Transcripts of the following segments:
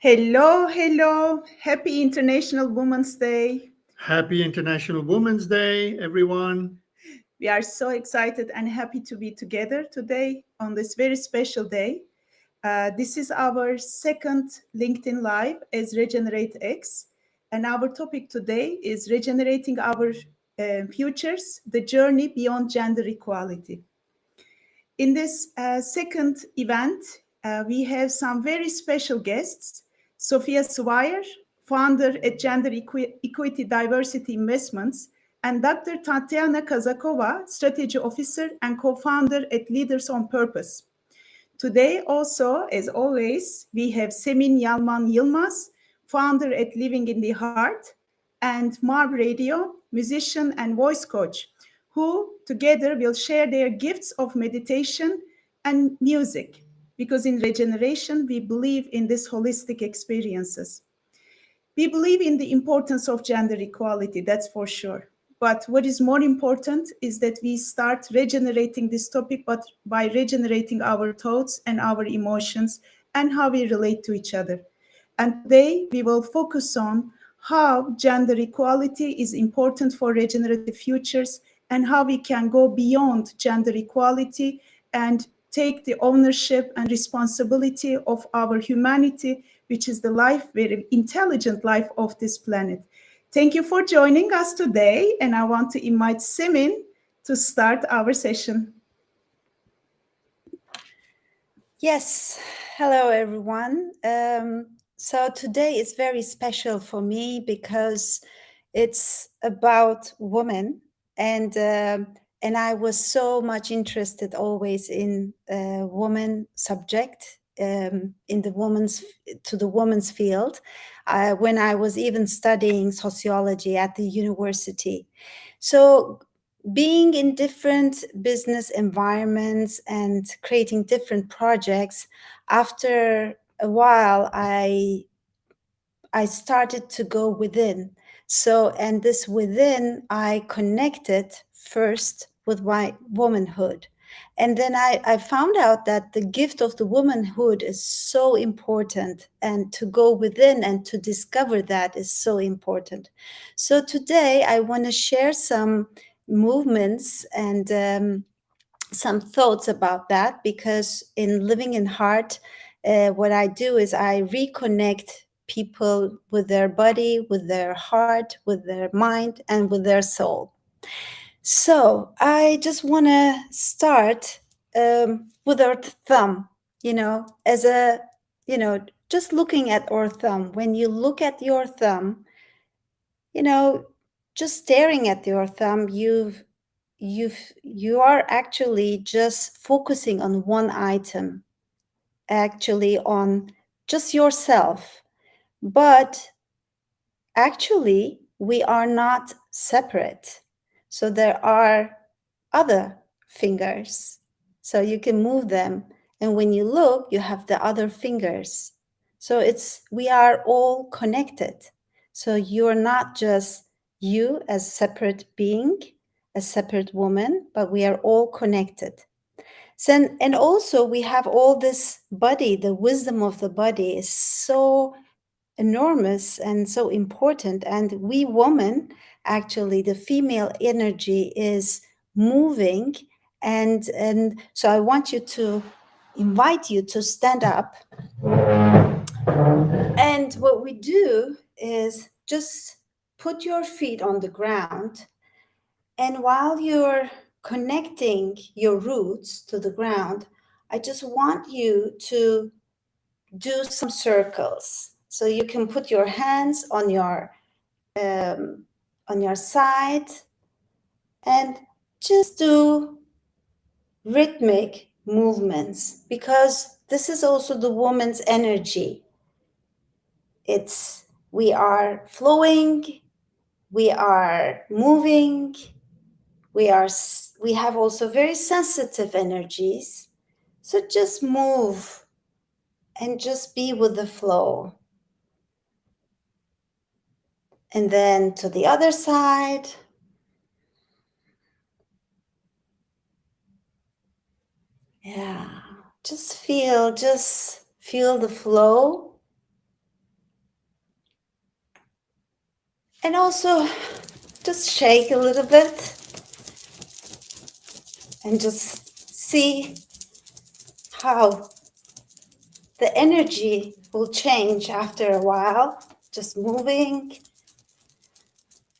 Hello, hello. Happy International Women's Day. Happy International Women's Day, everyone. We are so excited and happy to be together today on this very special day. This is our second LinkedIn Live as RegenerateX. And our topic today is regenerating our futures, the journey beyond gender equality. In this second event, we have some very special guests. Sophia Swire, founder at Equity Diversity Investments, and Dr. Tatiana Kazakova, strategy officer and co-founder at Leaders on Purpose. Today also, as always, we have Semin Yalman Yilmaz, founder at Living in the Heart, and Marv Radio, musician and voice coach, who together will share their gifts of meditation and music. Because in regeneration, we believe in these holistic experiences. We believe in the importance of gender equality, that's for sure. But what is more important is that we start regenerating this topic, but by regenerating our thoughts and our emotions and how we relate to each other. And today we will focus on how gender equality is important for regenerative futures and how we can go beyond gender equality and take the ownership and responsibility of our humanity, which is the life, very intelligent life of this planet. Thank you for joining us today, and I want to invite Semin to start our session. Yes, hello everyone. So today is very special for me because it's about women, and I was so much interested always in woman subject, in the woman's field, when I was even studying sociology at the university. So being in different business environments and creating different projects, after a while I started to go within. So, and this within, I connected first with my womanhood. And then I found out that the gift of the womanhood is so important, and to go within and to discover that is so important. So today I want to share some movements and some thoughts about that, because in Living in Heart, what I do is I reconnect people with their body, with their heart, with their mind, and with their soul. So I just want to start with our thumb, as a, just looking at our thumb. When you look at your thumb, just staring at your thumb, you are actually just focusing on one item, actually on just yourself. But actually, we are not separate. So there are other fingers. So you can move them. And when you look, you have the other fingers. So we are all connected. So you're not just you as separate being, a separate woman, but we are all connected. So, and also we have all this body, the wisdom of the body is so enormous and so important. And we women, actually, the female energy is moving. And so I want you to invite you to stand up. And what we do is just put your feet on the ground. And while you're connecting your roots to the ground, I just want you to do some circles. So you can put your hands on your side and just do rhythmic movements, because this is also the woman's energy. We are flowing, we are moving, we have also very sensitive energies. So just move and just be with the flow. And then to the other side. Yeah, just feel the flow. And also just shake a little bit and just see how the energy will change after a while, just moving.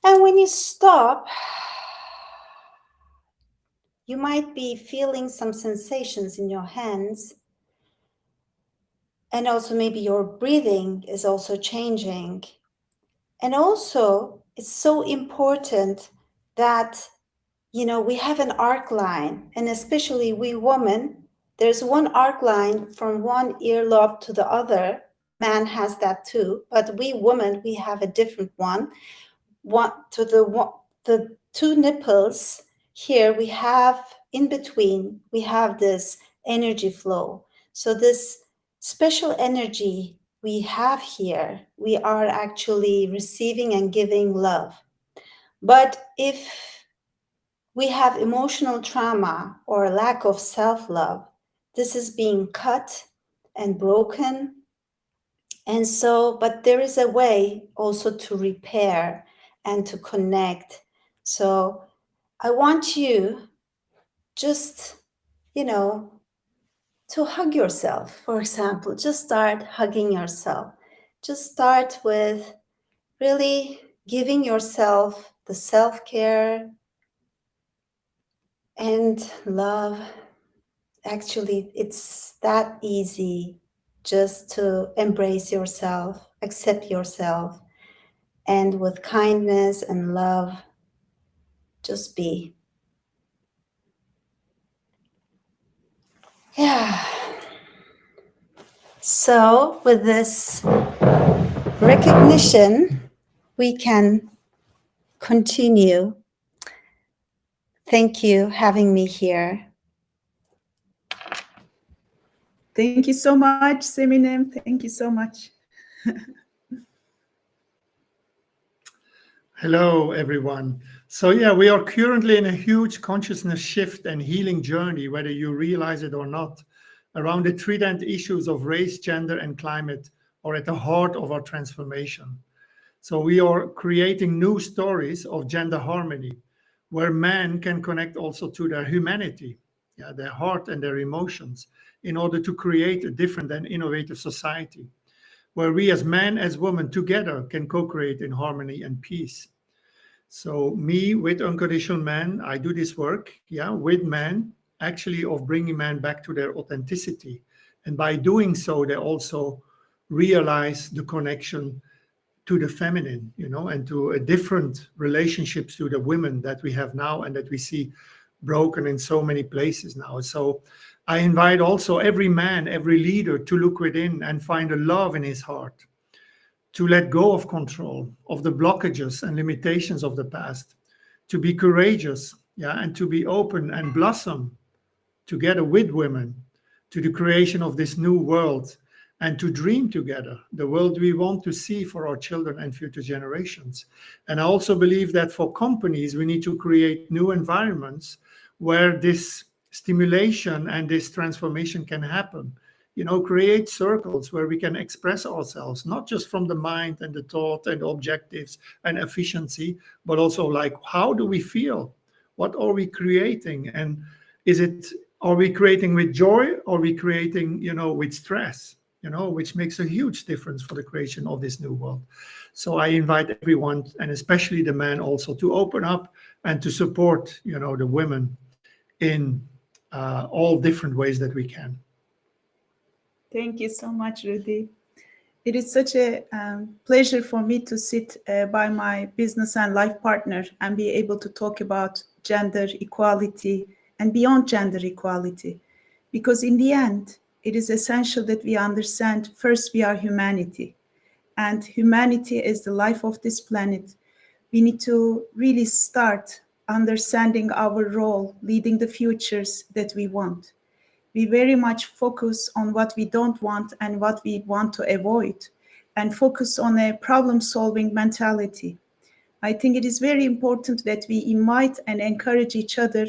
And when you stop, you might be feeling some sensations in your hands. And also maybe your breathing is also changing. And also, it's so important that, we have an arc line, and especially we women, there's one arc line from one earlobe to the other. Man has that too, but we women, we have a different one. The two nipples here, we have in between, we have this energy flow. So this special energy we have here, we are actually receiving and giving love. But if we have emotional trauma or lack of self-love, this is being cut and broken. And so, but there is a way also to repair and to connect. So I want you just, to hug yourself, for example. Just start hugging yourself. Just start with really giving yourself the self-care and love. Actually, it's that easy just to embrace yourself, accept yourself, and with kindness and love, just be. Yeah. So with this recognition, we can continue. Thank you having me here. Thank you so much, Semin. Thank you so much. Hello, everyone. So yeah, we are currently in a huge consciousness shift and healing journey, whether you realize it or not, around the trident issues of race, gender, and climate are at the heart of our transformation. So we are creating new stories of gender harmony, where men can connect also to their humanity, their heart and their emotions, in order to create a different and innovative society, where we as men, as women together can co-create in harmony and peace. So me with Unconditional Man, I do this work, with men, actually of bringing men back to their authenticity. And by doing so, they also realize the connection to the feminine, and to a different relationships to the women that we have now and that we see broken in so many places now. So I invite also every man, every leader to look within and find a love in his heart, to let go of control, of the blockages and limitations of the past, to be courageous, and to be open and blossom together with women to the creation of this new world, and to dream together the world we want to see for our children and future generations. And I also believe that for companies, we need to create new environments where this stimulation and this transformation can happen. Create circles where we can express ourselves, not just from the mind and the thought and objectives and efficiency, but also like, how do we feel? What are we creating? And are we creating with joy, or are we creating, with stress, which makes a huge difference for the creation of this new world. So I invite everyone, and especially the men also, to open up and to support, the women in all different ways that we can. Thank you so much, Rudy. It is such a pleasure for me to sit by my business and life partner and be able to talk about gender equality and beyond gender equality. Because in the end, it is essential that we understand first we are humanity. And humanity is the life of this planet. We need to really start understanding our role, leading the futures that we want. We very much focus on what we don't want and what we want to avoid, and focus on a problem-solving mentality. I think it is very important that we invite and encourage each other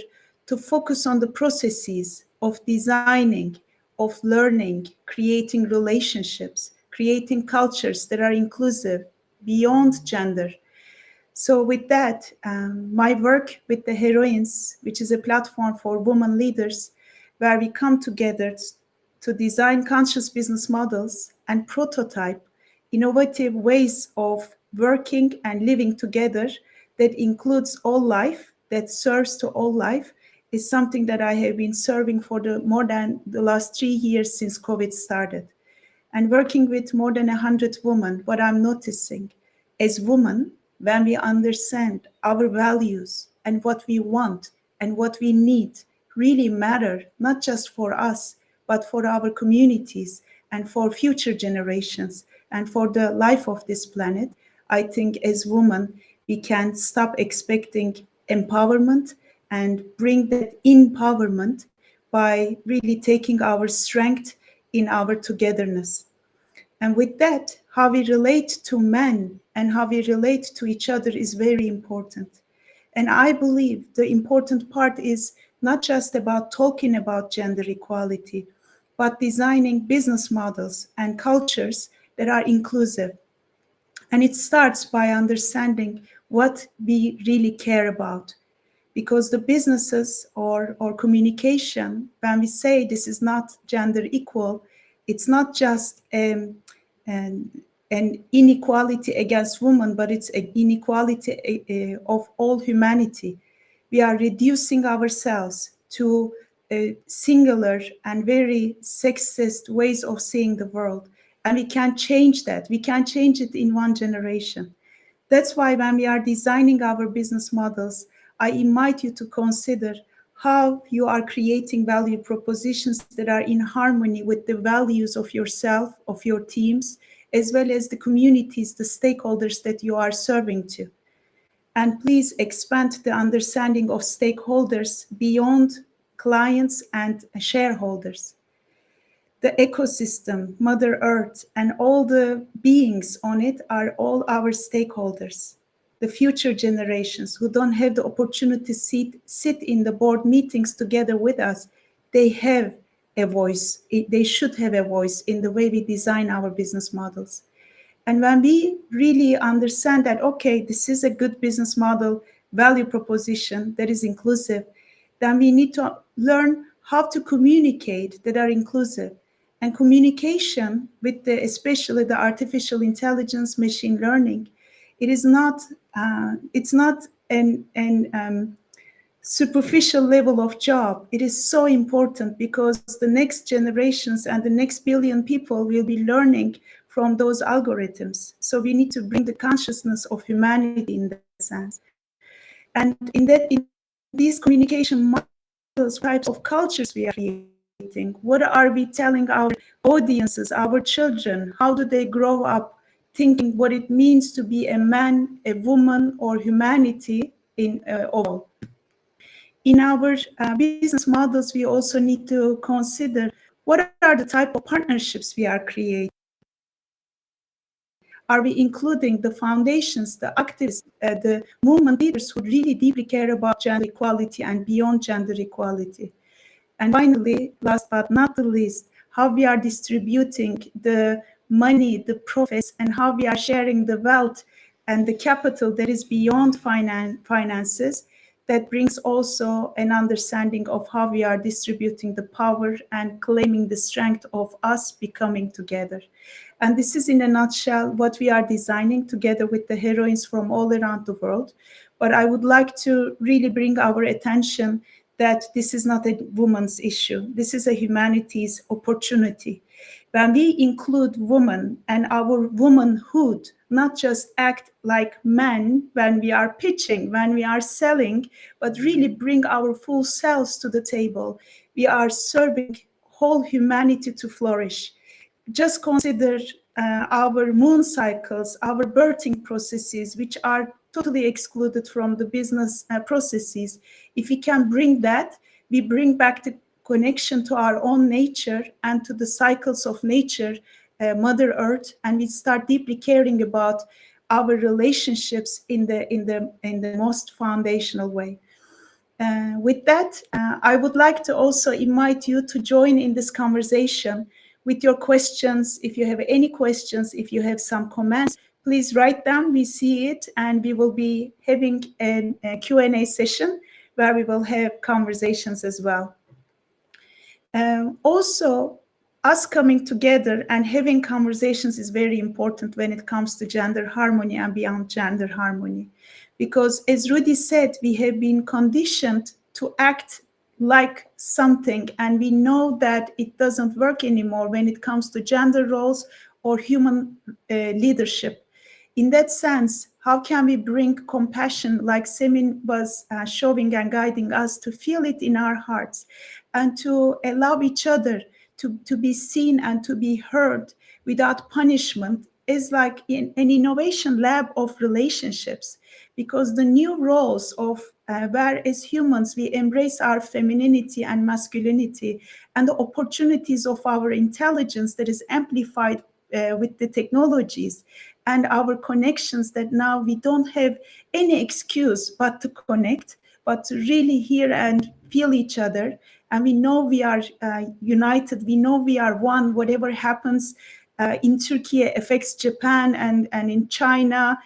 to focus on the processes of designing, of learning, creating relationships, creating cultures that are inclusive beyond gender. So with that, my work with the Heroines, which is a platform for women leaders, where we come together to design conscious business models and prototype innovative ways of working and living together that includes all life, that serves to all life, is something that I have been serving for more than the last 3 years since COVID started. And working with more than 100 women, what I'm noticing as women, when we understand our values and what we want and what we need really matter, not just for us, but for our communities and for future generations and for the life of this planet, I think as women, we can stop expecting empowerment and bring that empowerment by really taking our strength in our togetherness. And with that, how we relate to men and how we relate to each other is very important. And I believe the important part is not just about talking about gender equality, but designing business models and cultures that are inclusive. And it starts by understanding what we really care about. Because the businesses or communication, when we say this is not gender equal, it's not just an inequality against women, but it's an inequality of all humanity. We are reducing ourselves to singular and very sexist ways of seeing the world. And we can't change that. We can't change it in one generation. That's why when we are designing our business models, I invite you to consider how you are creating value propositions that are in harmony with the values of yourself, of your teams, as well as the communities, the stakeholders that you are serving to. And please expand the understanding of stakeholders beyond clients and shareholders. The ecosystem, Mother Earth, and all the beings on it are all our stakeholders. The future generations who don't have the opportunity to sit in the board meetings together with us, they have a voice. They should have a voice in the way we design our business models. And when we really understand that, okay, this is a good business model, value proposition that is inclusive, then we need to learn how to communicate that are inclusive. And communication with especially the artificial intelligence, machine learning, it's not an superficial level of job. It is so important because the next generations and the next billion people will be learning from those algorithms. So we need to bring the consciousness of humanity in that sense. And in these communication models, types of cultures we are creating, what are we telling our audiences, our children? How do they grow up thinking what it means to be a man, a woman, or humanity in all? In our business models, we also need to consider what are the type of partnerships we are creating. Are we including the foundations, the activists, the movement leaders who really deeply care about gender equality and beyond gender equality? And finally, last but not the least, how we are distributing the money, the profits, and how we are sharing the wealth and the capital that is beyond finances, that brings also an understanding of how we are distributing the power and claiming the strength of us becoming together. And this is in a nutshell what we are designing together with the heroines from all around the world. But I would like to really bring our attention that this is not a woman's issue. This is a humanity's opportunity. When we include women and our womanhood, not just act like men when we are pitching, when we are selling, but really bring our full selves to the table, we are serving whole humanity to flourish. Just consider our moon cycles, our birthing processes, which are totally excluded from the business processes. If we can bring that, we bring back the connection to our own nature and to the cycles of nature, Mother Earth, and we start deeply caring about our relationships in the most foundational way. With that, I would like to also invite you to join in this conversation with your questions. If you have any questions, if you have some comments, please write them. We see it, and we will be having a Q&A session where we will have conversations as well. Also, us coming together and having conversations is very important when it comes to gender harmony and beyond gender harmony. Because as Rudy said, we have been conditioned to act like something, and we know that it doesn't work anymore when it comes to gender roles or human leadership. In that sense, how can we bring compassion, like Semin was showing and guiding us, to feel it in our hearts and to allow each other to be seen and to be heard without punishment, is like an innovation lab of relationships. Because the new roles of where as humans we embrace our femininity and masculinity and the opportunities of our intelligence that is amplified with the technologies and our connections, that now we don't have any excuse but to connect, but to really hear and feel each other. And we know we are united. We know we are one. Whatever happens in Turkey affects Japan and in China,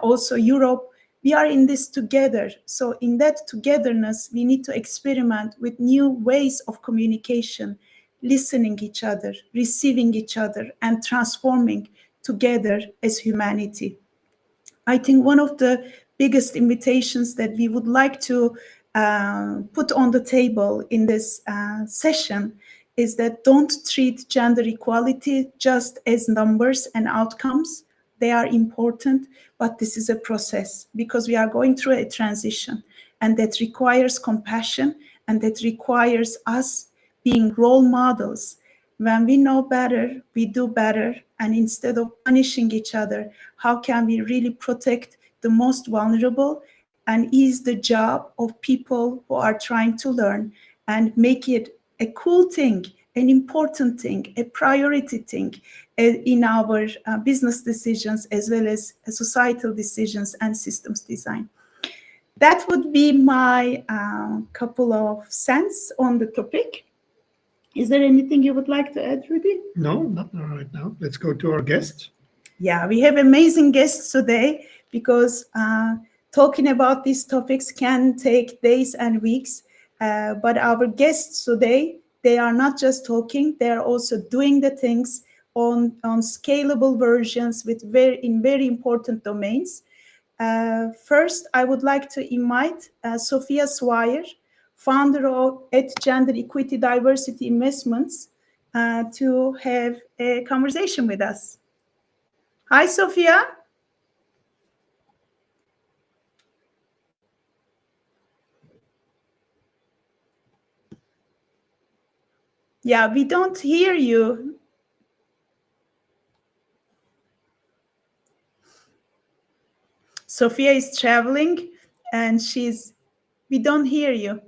also Europe. We are in this together. So in that togetherness, we need to experiment with new ways of communication, listening each other, receiving each other, and transforming together as humanity. I think one of the biggest invitations that we would like to put on the table in this session is that don't treat gender equality just as numbers and outcomes. They are important, but this is a process because we are going through a transition, and that requires compassion, and that requires us being role models. When we know better, we do better. And instead of punishing each other, how can we really protect the most vulnerable and ease the job of people who are trying to learn and make it a cool thing, an important thing, a priority thing in our business decisions as well as societal decisions and systems design. That would be my couple of cents on the topic. Is there anything you would like to add, Rudy? No, not right now. Let's go to our guest. Yeah, we have amazing guests today because talking about these topics can take days and weeks. But our guests today, they are not just talking, they are also doing the things on scalable versions in very important domains. First, I would like to invite Sophia Swire, founder of Gender Equity Diversity Investments, to have a conversation with us. Hi, Sophia. Yeah, we don't hear you. Sophia is traveling and we don't hear you.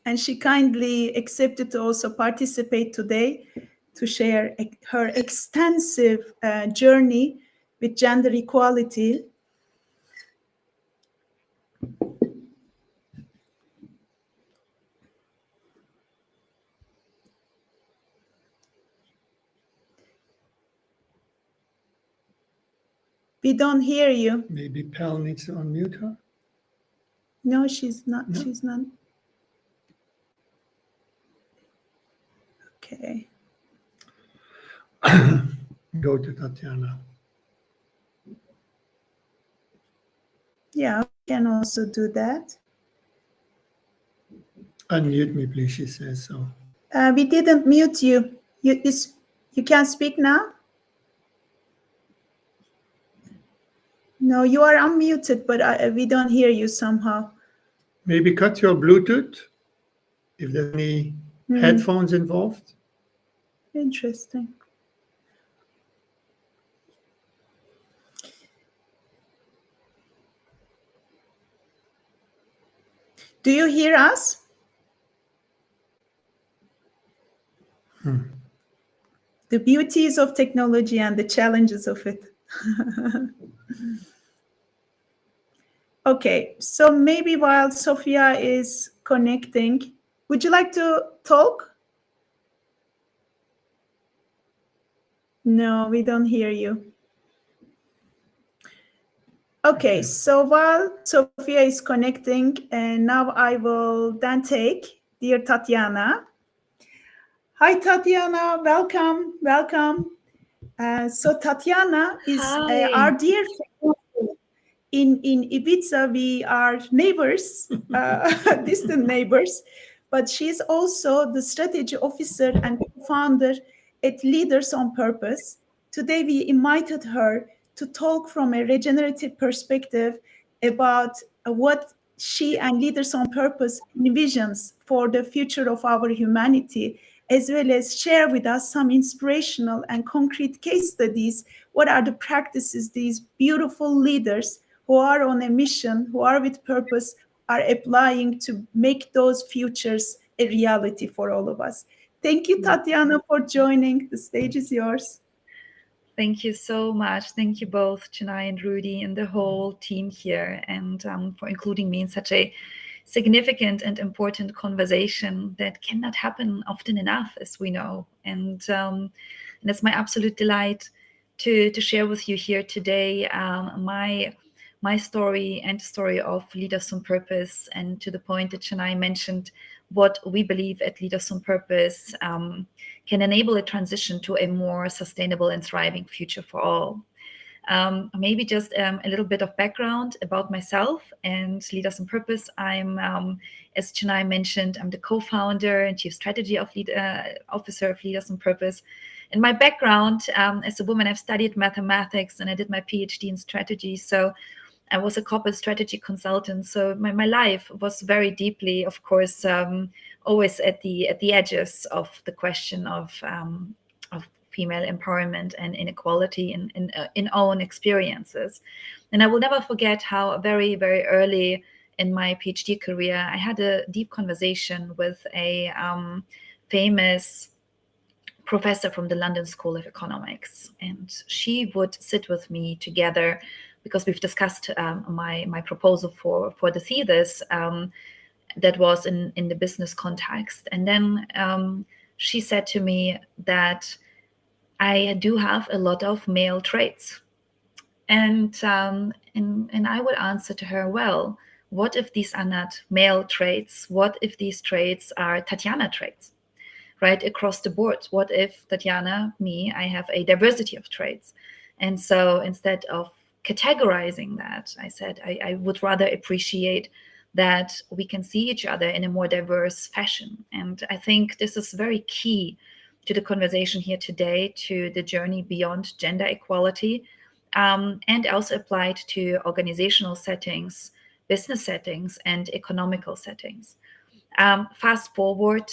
And she kindly accepted to also participate today to share her extensive journey with gender equality. We don't hear you. Maybe Pal needs to unmute her. No, she's not. No. She's not. Okay. Go to Tatiana. Yeah, we can also do that. Unmute me, please, she says so. We didn't mute you. You can speak now? No, you are unmuted, but we don't hear you somehow. Maybe cut your Bluetooth if there's any headphones involved. Interesting. Do you hear us? The beauties of technology and the challenges of it. Okay, so maybe while Sophia is connecting, would you like to talk? No, we don't hear you. Okay, so while Sophia is connecting, and now I will then take dear Tatiana. Hi, Tatiana. Welcome. So Tatiana is our Hi. dear friend. In Ibiza. We are neighbors, distant neighbors, but she's also the strategy officer and founder at Leaders on Purpose. Today, we invited her to talk from a regenerative perspective about what she and Leaders on Purpose envisions for the future of our humanity, as well as share with us some inspirational and concrete case studies. What are the practices these beautiful leaders who are on a mission, who are with purpose, are applying to make those futures a reality for all of us? Thank you, Tatiana, for joining. The stage is yours. Thank you so much. Thank you both, Canay and Rudy, and the whole team here, and for including me in such a significant and important conversation that cannot happen often enough, as we know. And it's my absolute delight to share with you here today my story and the story of Leaders on Purpose, and to the point that Canay mentioned, what we believe at Leaders on Purpose can enable a transition to a more sustainable and thriving future for all. Maybe just a little bit of background about myself and Leaders on Purpose. I'm, as Canay mentioned, I'm the co-founder and chief strategy officer of Leaders on Purpose. And my background, as a woman, I've studied mathematics and I did my PhD in strategy. So I was a corporate strategy consultant. So my life was very deeply, of course, always at the edges of the question of female empowerment and inequality in own experiences. And I will never forget how very, very early in my PhD career, I had a deep conversation with a famous professor from the London School of Economics. And she would sit with me together because we've discussed my proposal for the thesis that was in the business context. And then she said to me that I do have a lot of male traits. And I would answer to her, well, what if these are not male traits? What if these traits are Tatiana traits, right? Across the board. What if Tatiana, me, I have a diversity of traits? And so instead of categorizing that, I said, I would rather appreciate that we can see each other in a more diverse fashion. And I think this is very key to the conversation here today, to the journey beyond gender equality, and also applied to organizational settings, business settings, and economical settings. Fast forward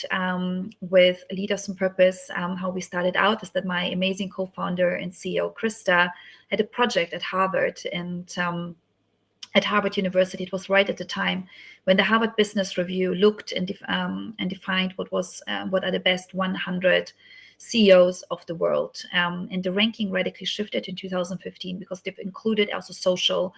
with Leaders on Purpose, how we started out is that my amazing co-founder and CEO, Krista, had a project at Harvard. And at Harvard University, it was right at the time when the Harvard Business Review looked and defined what are the best 100 CEOs of the world. And the ranking radically shifted in 2015 because they've included also social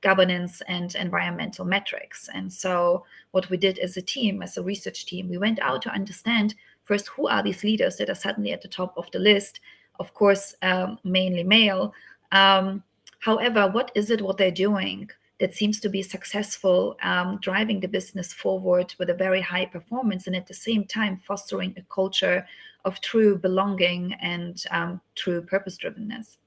governance and environmental metrics. And so what we did as a team, as a research team, we went out to understand first, who are these leaders that are suddenly at the top of the list? Of course, mainly male. However, what is it what they're doing that seems to be successful, driving the business forward with a very high performance, and at the same time fostering a culture of true belonging and true purpose-drivenness?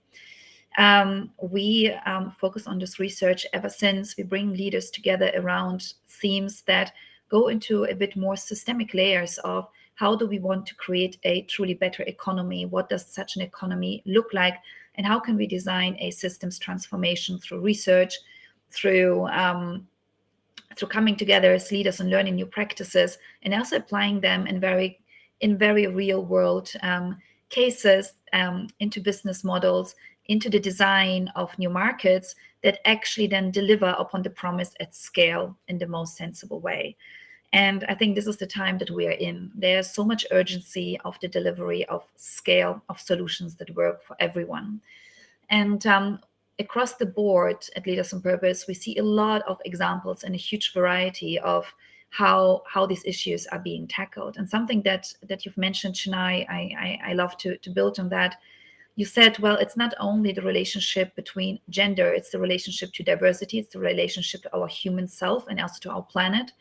We focus on this research ever since. We bring leaders together around themes that go into a bit more systemic layers of how do we want to create a truly better economy? What does such an economy look like? And how can we design a systems transformation through research, through coming together as leaders and learning new practices, and also applying them in very real world cases into business models, into the design of new markets that actually then deliver upon the promise at scale in the most sensible way. And I think this is the time that we are in. There's so much urgency of the delivery of scale of solutions that work for everyone. And across the board at Leaders on Purpose, we see a lot of examples and a huge variety of how these issues are being tackled. And something that you've mentioned, Canay, I love to build on that. you said, well, it's not only the relationship between gender, it's the relationship to diversity, it's the relationship to our human self and also to our planet.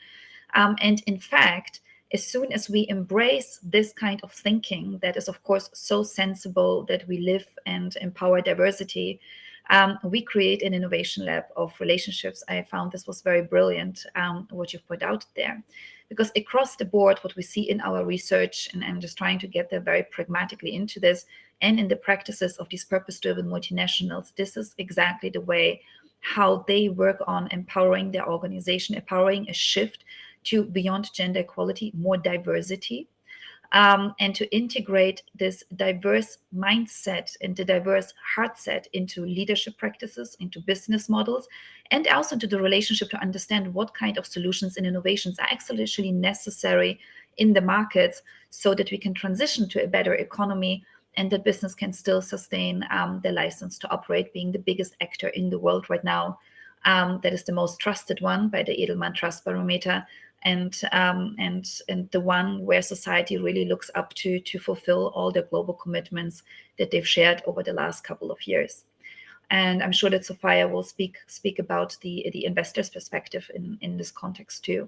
And in fact, as soon as we embrace this kind of thinking that is, of course, so sensible that we live and empower diversity, we create an innovation lab of relationships. I found this was very brilliant, what you've put out there. Because across the board, what we see in our research, and I'm just trying to get there very pragmatically into this, and in the practices of these purpose-driven multinationals, this is exactly the way how they work on empowering their organization, empowering a shift to beyond gender equality, more diversity, and to integrate this diverse mindset and the diverse heart set into leadership practices, into business models, and also to the relationship to understand what kind of solutions and innovations are actually necessary in the markets so that we can transition to a better economy and that business can still sustain the license to operate, being the biggest actor in the world right now. That is the most trusted one by the Edelman Trust Barometer, and the one where society really looks up to fulfill all the global commitments that they've shared over the last couple of years. And I'm sure that Sophia will speak about the investor's perspective in this context too.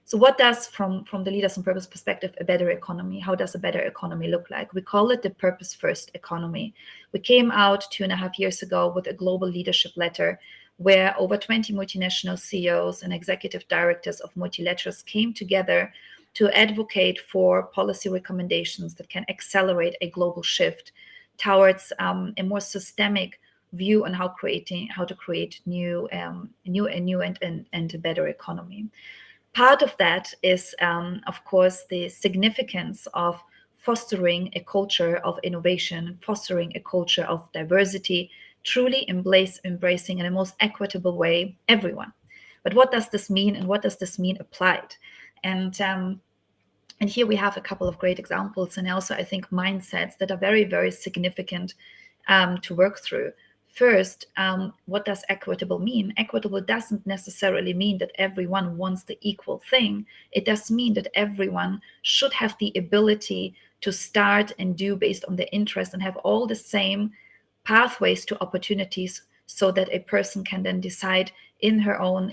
So what does, from the Leaders on Purpose perspective, a better economy? How does a better economy look like? We call it the Purpose First economy. We came out 2.5 years ago with a global leadership letter where over 20 multinational CEOs and executive directors of multilaterals came together to advocate for policy recommendations that can accelerate a global shift towards a more systemic view on how to create new and a better economy. Part of that is, of course, the significance of fostering a culture of innovation, fostering a culture of diversity, truly embracing in a most equitable way everyone. But what does this mean, and what does this mean applied? And here we have a couple of great examples, and also I think mindsets that are very, very significant to work through. First, what does equitable mean? Equitable doesn't necessarily mean that everyone wants the equal thing. It does mean that everyone should have the ability to start and do based on their interest and have all the same pathways to opportunities, so that a person can then decide in their own,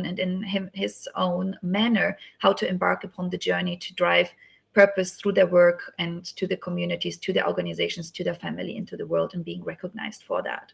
and in his own manner how to embark upon the journey to drive purpose through their work and to the communities, to the organizations, to their family, into the world, and being recognized for that.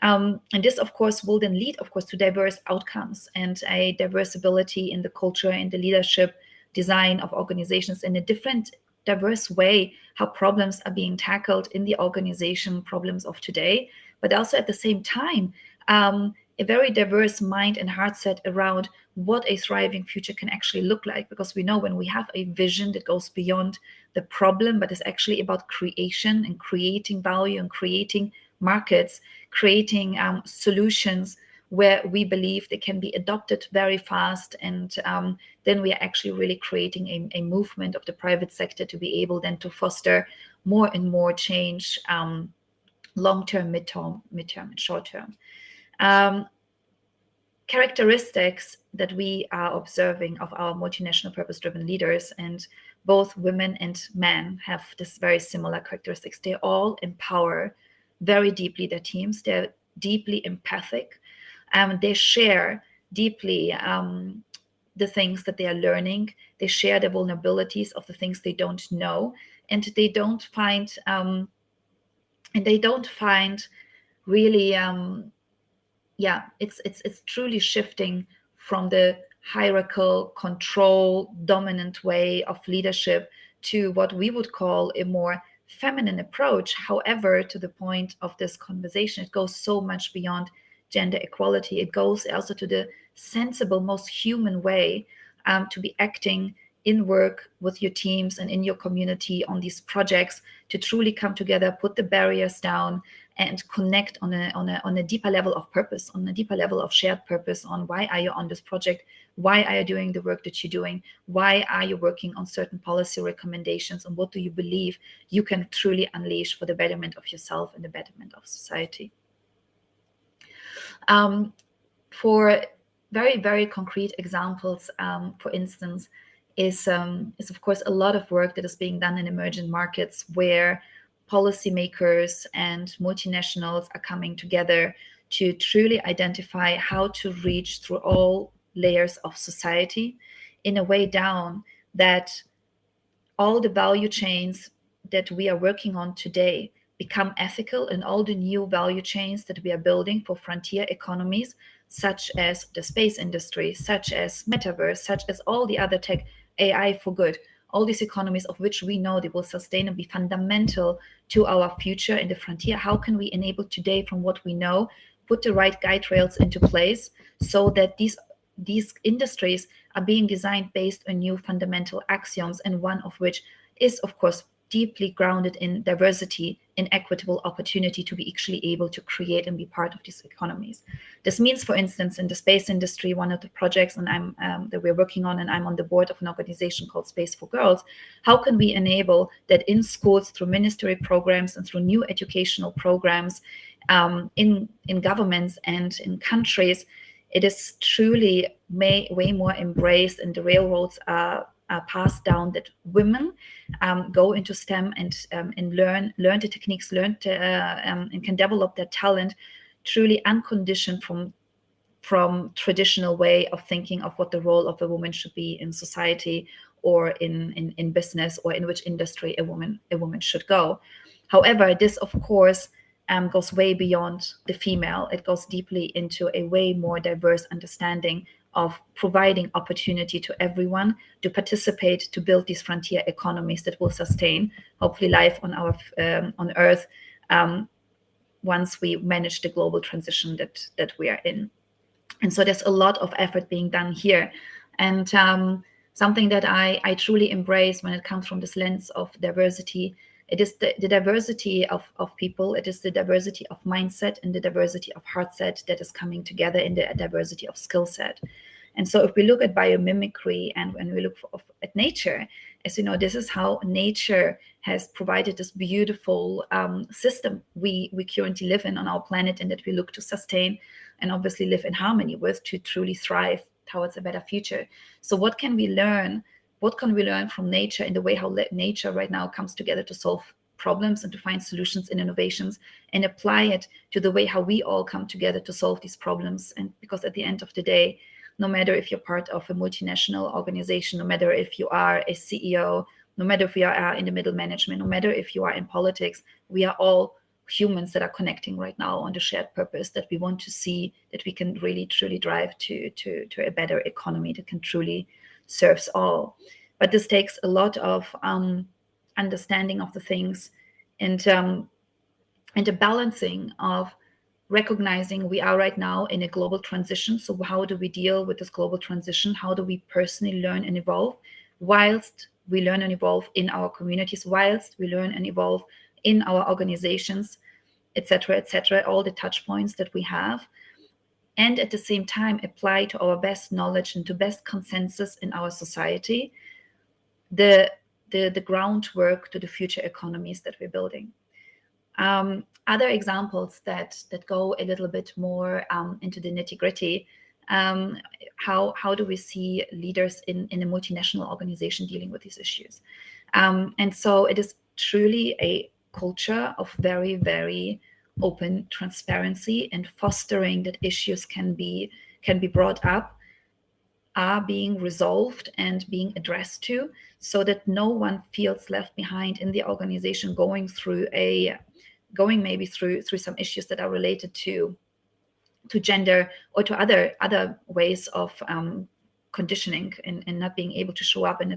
And this, of course, will then lead, of course, to diverse outcomes and a diverse ability in the culture and the leadership design of organizations in a different, diverse way, how problems are being tackled in the organization, problems of today, but also at the same time, a very diverse mind and heart set around what a thriving future can actually look like. Because we know when we have a vision that goes beyond the problem, but is actually about creation and creating value and creating markets, creating solutions where we believe they can be adopted very fast. And then we are actually really creating a movement of the private sector to be able then to foster more and more change, long-term, midterm, and short-term. Characteristics that we are observing of our multinational purpose-driven leaders, and both women and men have this very similar characteristics. They all empower very deeply their teams. They're deeply empathic. They share deeply the things that they are learning. They share the vulnerabilities of the things they don't know, and they don't find really it's truly shifting from the hierarchical, control, dominant way of leadership to what we would call a more feminine approach. However, to the point of this conversation, it goes so much beyond gender equality. It goes also to the sensible, most human way to be acting in work with your teams and in your community on these projects, to truly come together, put the barriers down, and connect on a deeper level of purpose, on a deeper level of shared purpose, on why are you on this project, why are you doing the work that you're doing, why are you working on certain policy recommendations, and what do you believe you can truly unleash for the betterment of yourself and the betterment of society. For very, very concrete examples, for instance, is of course a lot of work that is being done in emerging markets where policymakers and multinationals are coming together to truly identify how to reach through all layers of society in a way down that all the value chains that we are working on today become ethical, and all the new value chains that we are building for frontier economies, such as the space industry, such as metaverse, such as all the other tech, AI for good, all these economies of which we know they will sustain and be fundamental to our future in the frontier. How can we enable today, from what we know, put the right guide rails into place so that these industries are being designed based on new fundamental axioms, and one of which is, of course, deeply grounded in diversity, in equitable opportunity to be actually able to create and be part of these economies. This means, for instance, in the space industry, one of the projects that we're working on, and I'm on the board of an organization called Space for Girls, how can we enable that in schools, through ministry programs and through new educational programs, in governments and in countries, it is truly way more embraced, and the railroads are passed down, that women go into STEM and learn the techniques, and can develop their talent truly unconditioned from traditional way of thinking of what the role of a woman should be in society, or in business, or in which industry a woman should go. However, this of course goes way beyond the female. It goes deeply into a way more diverse understanding of providing opportunity to everyone to participate, to build these frontier economies that will sustain, hopefully, life on our on Earth once we manage the global transition that we are in. And so there's a lot of effort being done here, and something that I truly embrace when it comes from this lens of diversity. It is the diversity of people, it is the diversity of mindset and the diversity of heart set that is coming together in the diversity of skill set. And so if we look at biomimicry, and when we look at nature, as you know, this is how nature has provided this beautiful system we currently live in on our planet, and that we look to sustain and obviously live in harmony with, to truly thrive towards a better future. So what can we learn? What can we learn from nature, in the way how nature right now comes together to solve problems and to find solutions and innovations, and apply it to the way how we all come together to solve these problems? And because at the end of the day, no matter if you're part of a multinational organization, no matter if you are a CEO, no matter if you are in the middle management, no matter if you are in politics, we are all humans that are connecting right now on the shared purpose that we want to see, that we can really truly drive to a better economy that can truly serves all. But this takes a lot of understanding of the things, and a balancing of recognizing we are right now in a global transition. So how do we deal with this global transition? How do we personally learn and evolve, whilst we learn and evolve in our communities, whilst we learn and evolve in our organizations, etc., all the touch points that we have, and at the same time apply to our best knowledge and to best consensus in our society the groundwork to the future economies that we're building. Other examples that go a little bit more into the nitty-gritty, how do we see leaders in a multinational organization dealing with these issues? And so it is truly a culture of very, very open transparency, and fostering that issues can be brought up, are being resolved and being addressed to, so that no one feels left behind in the organization, going maybe through some issues that are related to gender, or to other ways of conditioning, and not being able to show up in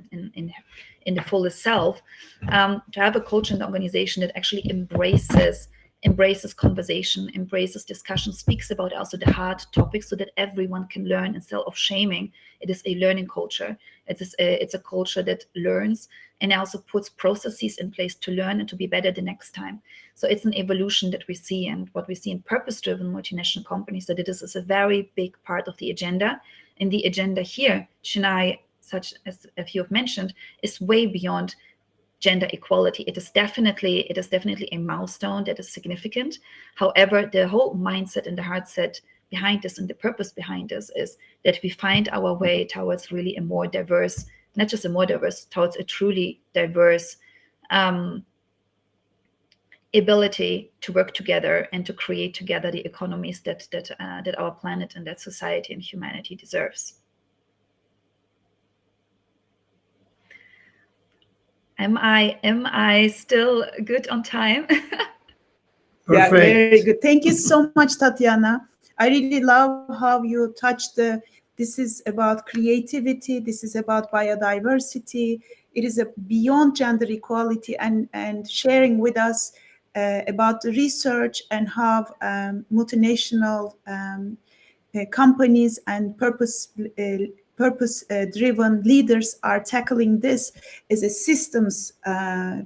the fullest self. To have a culture in the organization that actually embraces conversation, embraces discussion, speaks about also the hard topics, so that everyone can learn instead of shaming. It is a learning culture. It's a culture that learns, and also puts processes in place to learn and to be better the next time. So it's an evolution that we see, and what we see in purpose-driven multinational companies, that it is a very big part of the agenda. And the agenda here, Canay, such as a few have mentioned, is way beyond gender equality. It is definitely a milestone that is significant. However, the whole mindset and the heart set behind this, and the purpose behind this, is that we find our way towards really a more diverse, not just a more diverse, towards a truly diverse ability to work together and to create together the economies that our planet and that society and humanity deserves. Am I still good on time? Yeah, very good. Thank you so much, Tatiana. I really love how you touched this is about creativity, this is about biodiversity, it is beyond gender equality, and sharing with us about the research and how multinational companies and purpose-driven leaders are tackling this as a systems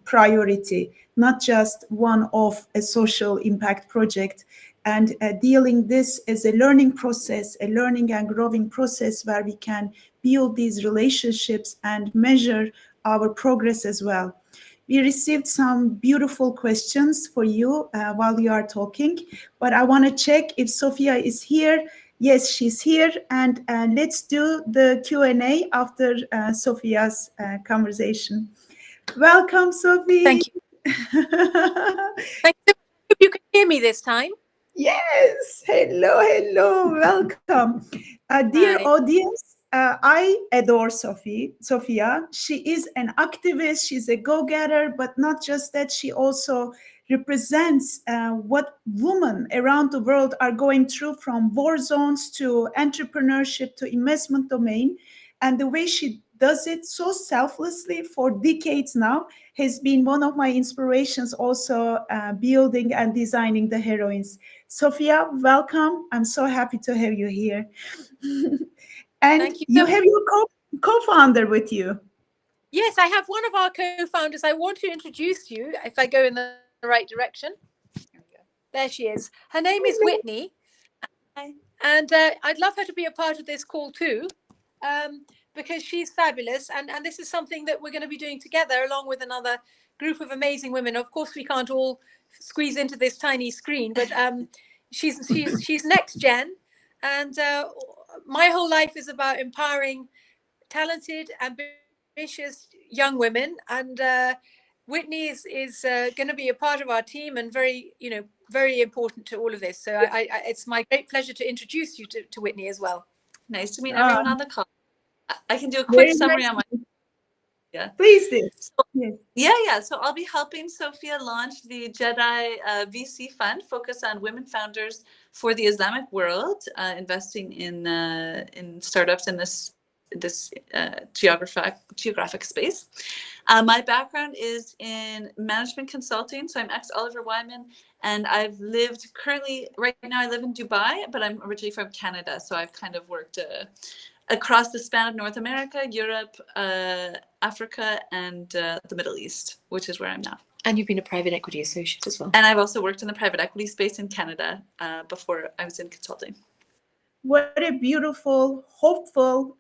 priority, not just one of a social impact project, and dealing this as a learning process, a learning and growing process where we can build these relationships and measure our progress as well. We received some beautiful questions for you while you are talking, but I want to check if Sophia is here. Yes, she's here, and let's do the Q&A after Sophia's conversation. Welcome, Sophie. Thank you. Thank you. I hope you can hear me this time. Yes. Hello. Welcome. Dear Hi. audience, I adore Sophia. She is an activist. She's a go-getter, but not just that. She also represents what women around the world are going through, from war zones to entrepreneurship to investment domain. And the way she does it so selflessly for decades now has been one of my inspirations, also building and designing the Heroines. Sophia, welcome. I'm so happy to have you here. And Thank you. You have your co-founder with you. Yes, I have one of our co-founders. I want to introduce you, if I go in the right direction. There she is. Her name is Whitney. And I'd love her to be a part of this call too, because she's fabulous. And this is something that we're going to be doing together along with another group of amazing women. Of course, we can't all squeeze into this tiny screen, but she's next gen. And my whole life is about empowering talented, ambitious young women. And Whitney is going to be a part of our team and very important to all of this. So it's my great pleasure to introduce you to Whitney as well. Nice to meet everyone on the call. I can do a quick summary on my. Yeah. Please do. So, yeah. So I'll be helping Sophia launch the Jedi VC fund, focused on women founders for the Islamic world, investing in startups in this geographic space. My background is in management consulting, so I'm ex-Oliver Wyman, and I've lived right now I live in Dubai, but I'm originally from Canada, so I've kind of worked across the span of North America, Europe, Africa, and the Middle East, which is where I'm now. And you've been a private equity associate as well. And I've also worked in the private equity space in Canada before I was in consulting. What a beautiful, hopeful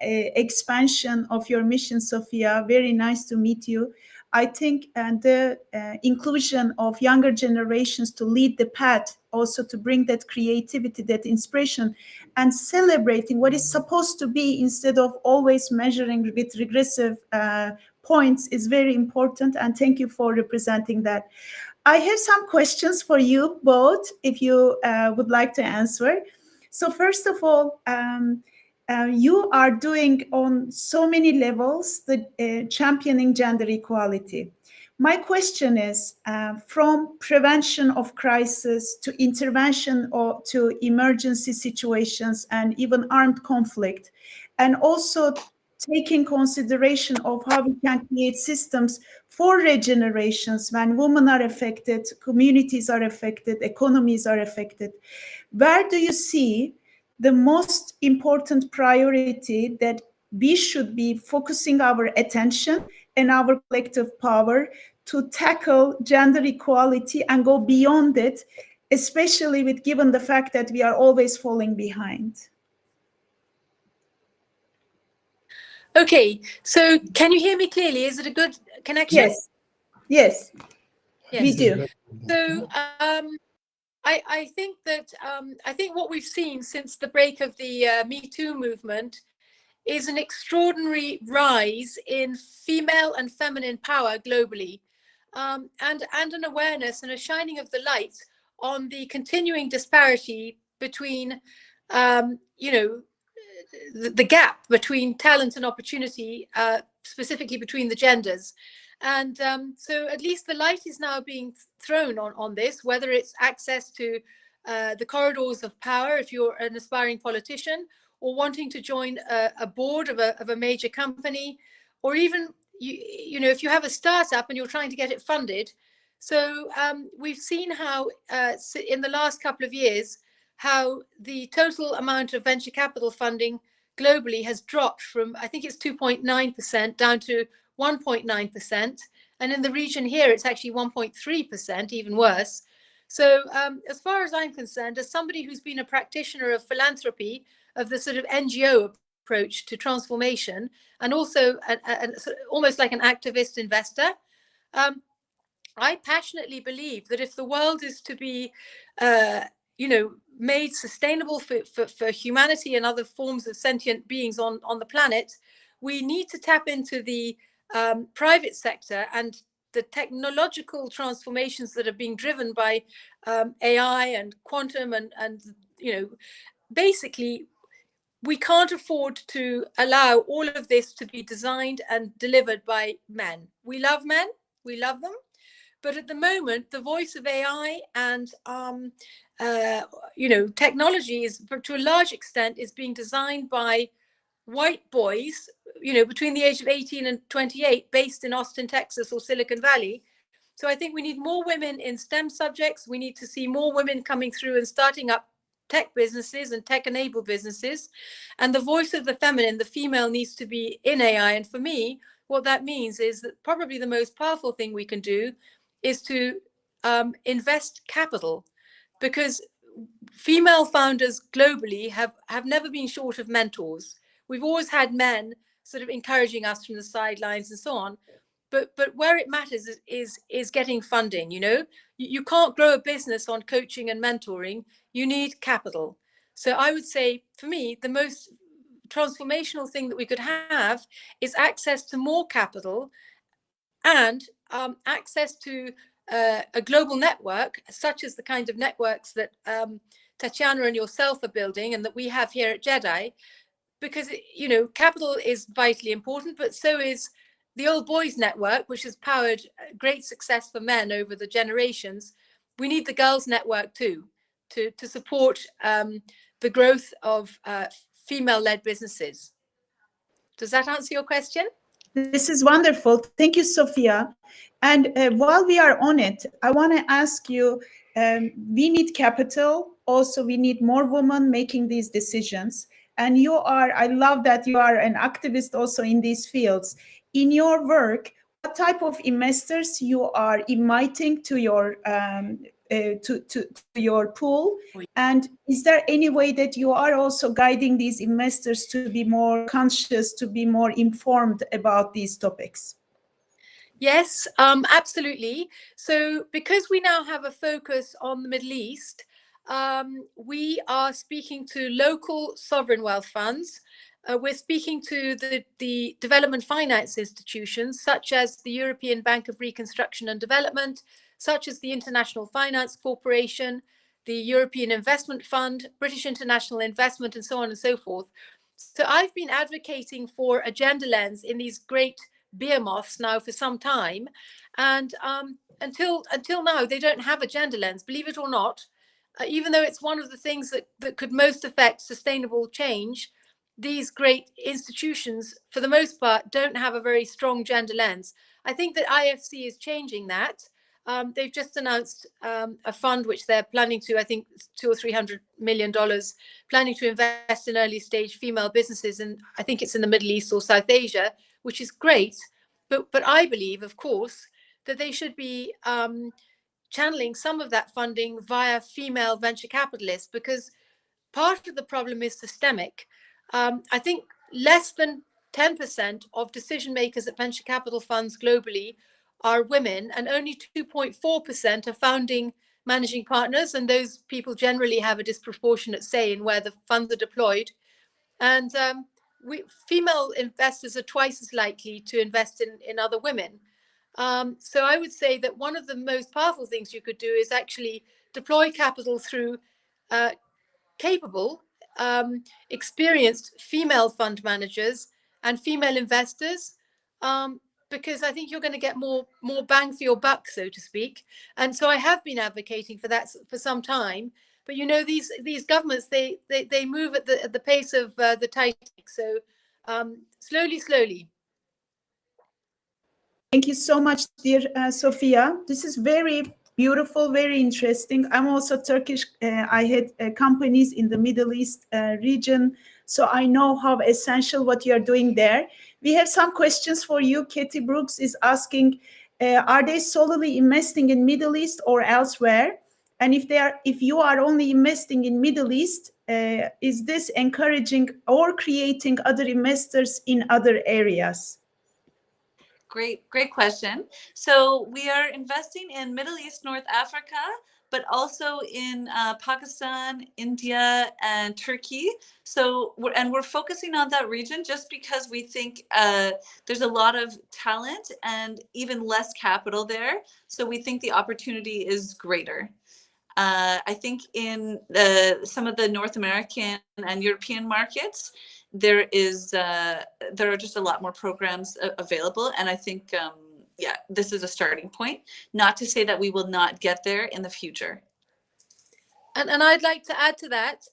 expansion of your mission, Sophia. Very nice to meet you. I think the inclusion of younger generations to lead the path, also to bring that creativity, that inspiration, and celebrating what is supposed to be instead of always measuring with regressive points is very important. And thank you for representing that. I have some questions for you both, if you would like to answer. So first of all, you are doing on so many levels the championing gender equality. My question is, from prevention of crisis to intervention or to emergency situations and even armed conflict, and also taking consideration of how we can create systems for regenerations when women are affected, communities are affected, economies are affected. Where do you see the most important priority that we should be focusing our attention and our collective power to tackle gender equality and go beyond it, especially with given the fact that we are always falling behind? Okay, so can you hear me clearly? Is it a good connection? Yes, we do. So I think that I think what we've seen since the break of the Me Too movement is an extraordinary rise in female and feminine power globally. and an awareness and a shining of the light on the continuing disparity between, you know, the gap between talent and opportunity, specifically between the genders. And so at least the light is now being thrown on this, whether it's access to the corridors of power if you're an aspiring politician, or wanting to join a board of a major company, or even, you know, if you have a startup and you're trying to get it funded. So we've seen how in the last couple of years, how the total amount of venture capital funding globally has dropped from, I think it's 2.9% down to 1.9%. And in the region here, it's actually 1.3%, even worse. So as far as I'm concerned, as somebody who's been a practitioner of philanthropy, of the sort of NGO approach to transformation, and also almost like an activist investor, I passionately believe that if the world is to be, you know, made sustainable for humanity and other forms of sentient beings on the planet, we need to tap into the private sector and the technological transformations that are being driven by AI and quantum and you know, basically, we can't afford to allow all of this to be designed and delivered by men. We love men, we love them. But at the moment, the voice of AI and you know, technology is, to a large extent, is being designed by white boys, you know, between the age of 18 and 28, based in Austin, Texas, or Silicon Valley. So I think we need more women in STEM subjects. We need to see more women coming through and starting up tech businesses and tech-enabled businesses. And the voice of the feminine, the female, needs to be in AI. And for me, what that means is that probably the most powerful thing we can do is to invest capital, because female founders globally have never been short of mentors. We've always had men sort of encouraging us from the sidelines and so on. But where it matters is getting funding. You know, you can't grow a business on coaching and mentoring. You need capital. So I would say, for me, the most transformational thing that we could have is access to more capital and access to a global network, such as the kind of networks that Tatiana and yourself are building and that we have here at Jedi. Because, you know, capital is vitally important, but so is the Old Boys Network, which has powered great success for men over the generations. We need the Girls Network too, to support the growth of female-led businesses. Does that answer your question? This is wonderful. Thank you, Sophia. And while we are on it, I want to ask you, we need capital. Also, we need more women making these decisions. And you are, I love that you are an activist also in these fields. In your work, what type of investors you are inviting to your to your pool? And is there any way that you are also guiding these investors to be more conscious, to be more informed about these topics? Yes, absolutely. So because we now have a focus on the Middle East, we are speaking to local sovereign wealth funds. We're speaking to the development finance institutions, such as the European Bank of Reconstruction and Development, such as the International Finance Corporation, the European Investment Fund, British International Investment, and so on and so forth. So I've been advocating for a gender lens in these great behemoths now for some time. And until now, they don't have a gender lens, believe it or not. Even though it's one of the things that could most affect sustainable change, these great institutions, for the most part, don't have a very strong gender lens. I think that IFC is changing that. They've just announced a fund which they're planning to, I think, $200 or $300 million, planning to invest in early stage female businesses. And I think it's in the Middle East or South Asia, which is great. But I believe, of course, that they should be channeling some of that funding via female venture capitalists, because part of the problem is systemic. I think less than 10% of decision makers at venture capital funds globally are women, and only 2.4% are founding managing partners. And those people generally have a disproportionate say in where the funds are deployed. And female investors are twice as likely to invest in other women. So I would say that one of the most powerful things you could do is actually deploy capital through capable, experienced female fund managers and female investors, because I think you're going to get more bang for your buck, so to speak. And so I have been advocating for that for some time. But you know, these governments, they move at the pace of the Titanic. So slowly. Thank you so much, dear Sophia. This is very beautiful, very interesting. I'm also Turkish. I had companies in the Middle East region, so I know how essential what you are doing there. We have some questions for you. Katie Brooks is asking, are they solely investing in Middle East or elsewhere? And if you are only investing in Middle East, is this encouraging or creating other investors in other areas? Great question. So we are investing in Middle East, North Africa, but also in Pakistan, India, and Turkey. So we're focusing on that region just because we think there's a lot of talent and even less capital there. So we think the opportunity is greater. I think in some of the North American and European markets, there are just a lot more programs available, and I think this is a starting point. Not to say that we will not get there in the future. And I'd like to add to that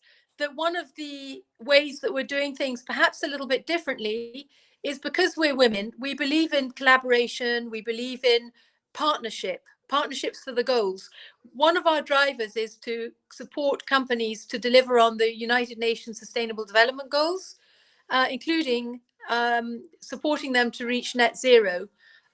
one of the ways that we're doing things perhaps a little bit differently is because we're women. We believe in collaboration. We believe in partnerships for the goals. One of our drivers is to support companies to deliver on the United Nations Sustainable Development Goals, including supporting them to reach net zero.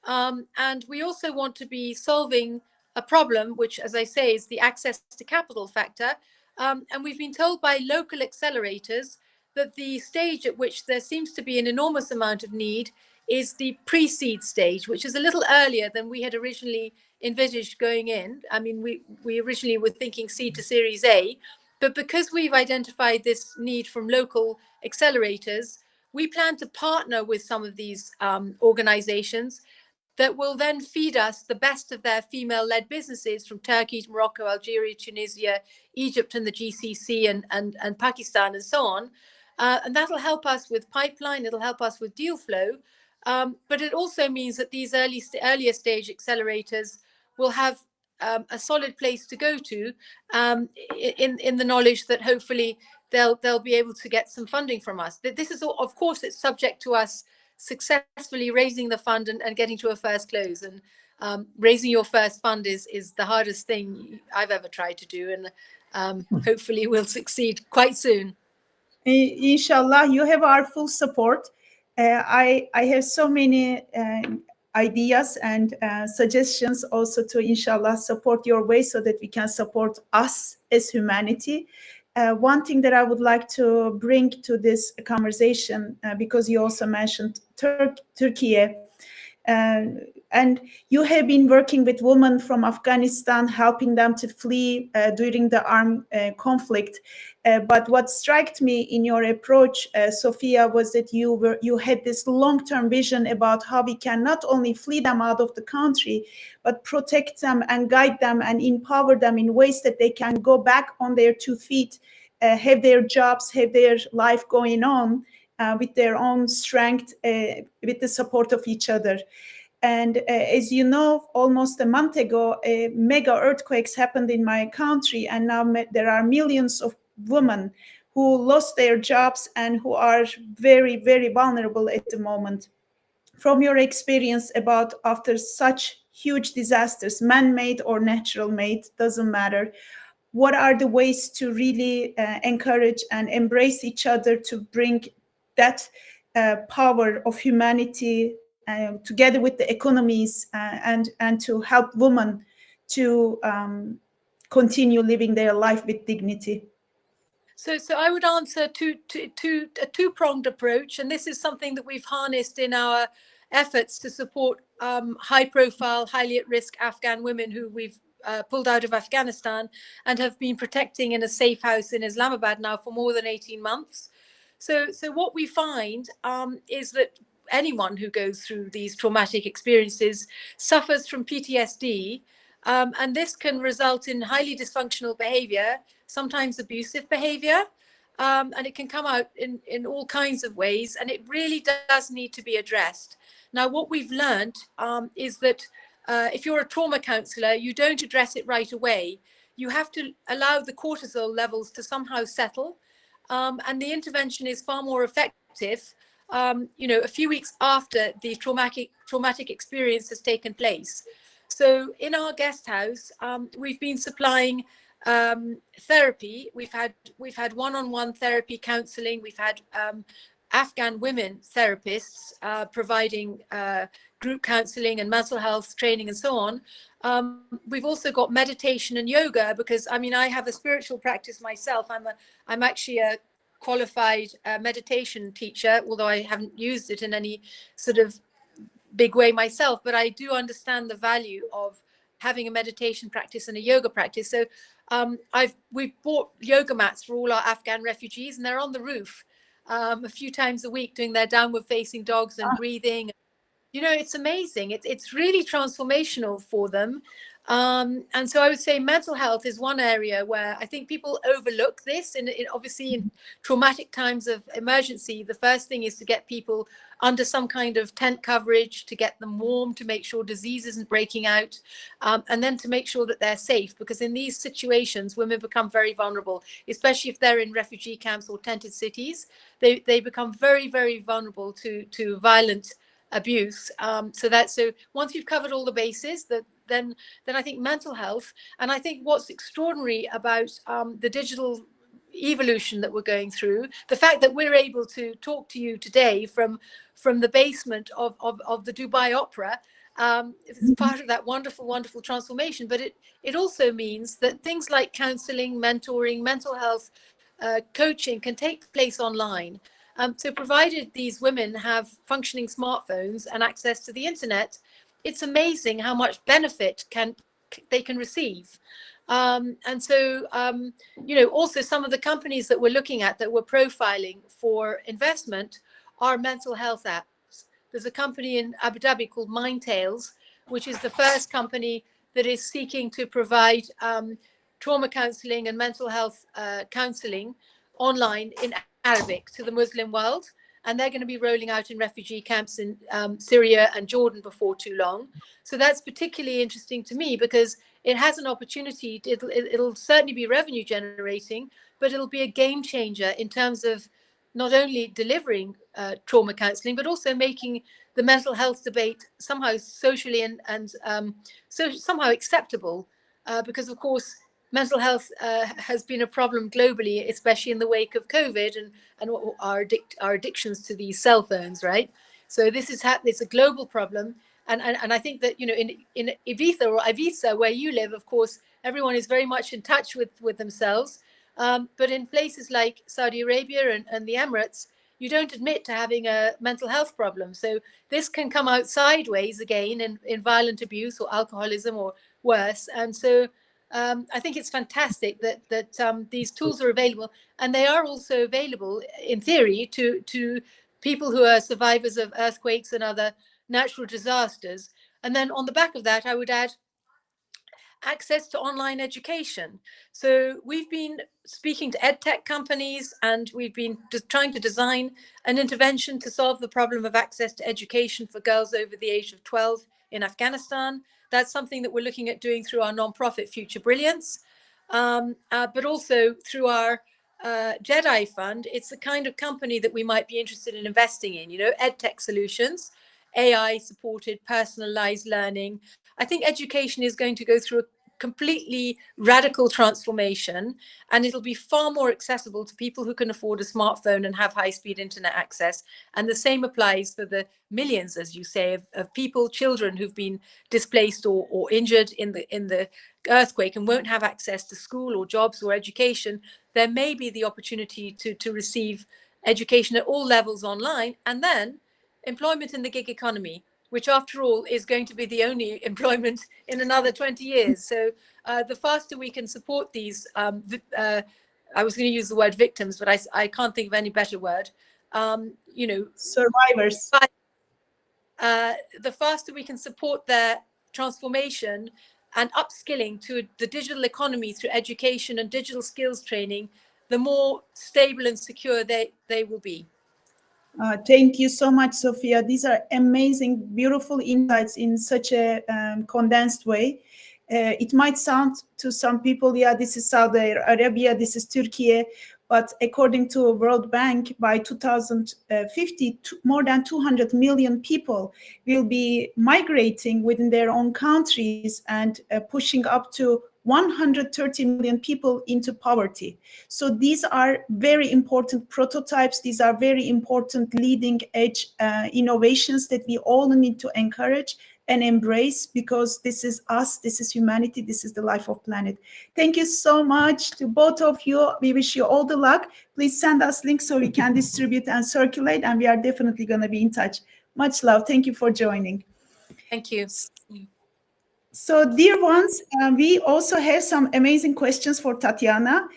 And we also want to be solving a problem, which, as I say, is the access to capital factor. And we've been told by local accelerators that the stage at which there seems to be an enormous amount of need is the pre-seed stage, which is a little earlier than we had originally envisaged going in. I mean, we originally were thinking seed to Series A, but because we've identified this need from local accelerators, we plan to partner with some of these organizations that will then feed us the best of their female-led businesses from Turkey to Morocco, Algeria, Tunisia, Egypt, and the GCC, and Pakistan, and so on. And that'll help us with pipeline. It'll help us with deal flow. But it also means that these earlier stage accelerators will have a solid place to go to, in the knowledge that hopefully they'll be able to get some funding from us. This is, of course, it's subject to us successfully raising the fund and getting to a first close. And raising your first fund is the hardest thing I've ever tried to do, and hopefully we'll succeed quite soon. Inshallah, you have our full support. I have so many ideas and suggestions also to, inshallah, support your way so that we can support us as humanity. One thing that I would like to bring to this conversation, because you also mentioned Turkey, and you have been working with women from Afghanistan, helping them to flee during the armed conflict. But what struck me in your approach, Sophia, was that you had this long-term vision about how we can not only flee them out of the country, but protect them and guide them and empower them in ways that they can go back on their 2 feet, have their jobs, have their life going on with their own strength, with the support of each other. And as you know, almost a month ago, mega earthquakes happened in my country, and now there are millions of women who lost their jobs and who are very, very vulnerable at the moment. From your experience about after such huge disasters, man-made or natural-made, doesn't matter, what are the ways to really encourage and embrace each other to bring that power of humanity together with the economies and to help women to continue living their life with dignity? So I would answer a two-pronged approach, and this is something that we've harnessed in our efforts to support high-profile, highly at-risk Afghan women who we've pulled out of Afghanistan and have been protecting in a safe house in Islamabad now for more than 18 months. So what we find is that anyone who goes through these traumatic experiences suffers from PTSD, and this can result in highly dysfunctional behavior, sometimes abusive behavior, and it can come out in all kinds of ways, and it really does need to be addressed. Now, what we've learned is that if you're a trauma counsellor, you don't address it right away. You have to allow the cortisol levels to somehow settle, and the intervention is far more effective, a few weeks after the traumatic experience has taken place. So in our guest house, we've been supplying therapy. We've had one-on-one therapy counselling. We've had Afghan women therapists providing group counselling and mental health training and so on. We've also got meditation and yoga, because I have a spiritual practice myself. I'm actually a qualified meditation teacher, although I haven't used it in any sort of big way myself, but I do understand the value of having a meditation practice and a yoga practice. So we've bought yoga mats for all our Afghan refugees, and they're on the roof a few times a week doing their downward facing dogs and breathing. It's amazing. It's really transformational for them. And so I would say mental health is one area where I think people overlook this. And obviously in traumatic times of emergency, the first thing is to get people under some kind of tent coverage, to get them warm, to make sure disease isn't breaking out, and then to make sure that they're safe. Because in these situations, women become very vulnerable, especially if they're in refugee camps or tented cities. They become very, very vulnerable to violent abuse. So once you've covered all the bases, then I think mental health, and I think what's extraordinary about the digital evolution that we're going through, the fact that we're able to talk to you today from the basement of the Dubai Opera, it's part of that wonderful transformation. But it also means that things like counseling, mentoring, mental health coaching can take place online. So provided these women have functioning smartphones and access to the internet, it's amazing how much benefit they can receive. And so, also some of the companies that we're looking at that we're profiling for investment are mental health apps. There's a company in Abu Dhabi called Mindtails, which is the first company that is seeking to provide trauma counseling and mental health counseling online in Arabic to the Muslim world, and they're going to be rolling out in refugee camps in Syria and Jordan before too long. So that's particularly interesting to me, because it has an opportunity. It'll certainly be revenue generating, but it'll be a game changer in terms of not only delivering trauma counseling, but also making the mental health debate somehow socially and so somehow acceptable, because of course mental health has been a problem globally, especially in the wake of COVID and our addictions to these cell phones, right? So this is it's a global problem, and I think that in Ibiza, where you live, of course, everyone is very much in touch with themselves, but in places like Saudi Arabia and the Emirates, you don't admit to having a mental health problem. So this can come out sideways again in violent abuse or alcoholism or worse, and so. I think it's fantastic that these tools are available, and they are also available in theory to people who are survivors of earthquakes and other natural disasters. And then on the back of that, I would add access to online education. So we've been speaking to edtech companies, and we've been trying to design an intervention to solve the problem of access to education for girls over the age of 12 in Afghanistan. That's something that we're looking at doing through our nonprofit Future Brilliance, but also through our Jedi Fund. It's the kind of company that we might be interested in investing in, edtech solutions, AI supported personalized learning. I think education is going to go through a completely radical transformation, and it'll be far more accessible to people who can afford a smartphone and have high-speed internet access. And the same applies for the millions, as you say, of people, children who've been displaced or injured in the earthquake and won't have access to school or jobs or education. There may be the opportunity to receive education at all levels online, and then employment in the gig economy, which after all is going to be the only employment in another 20 years. So the faster we can support these, I was going to use the word victims, but I can't think of any better word, survivors. the faster we can support their transformation and upskilling to the digital economy through education and digital skills training, the more stable and secure they will be. Thank you so much, Sophia. These are amazing, beautiful insights in such a condensed way. It might sound to some people, yeah, this is Saudi Arabia, this is Turkey, but according to World Bank, by 2050, more than 200 million people will be migrating within their own countries and pushing up to 130 million people into poverty. So these are very important prototypes. These are very important leading edge innovations that we all need to encourage and embrace, because this is us, this is humanity, this is the life of planet. Thank you so much to both of you. We wish you all the luck. Please send us links so we can distribute and circulate, and we are definitely going to be in touch. Much love. Thank you for joining. Thank you. So, dear ones, we also have some amazing questions for Tatiana.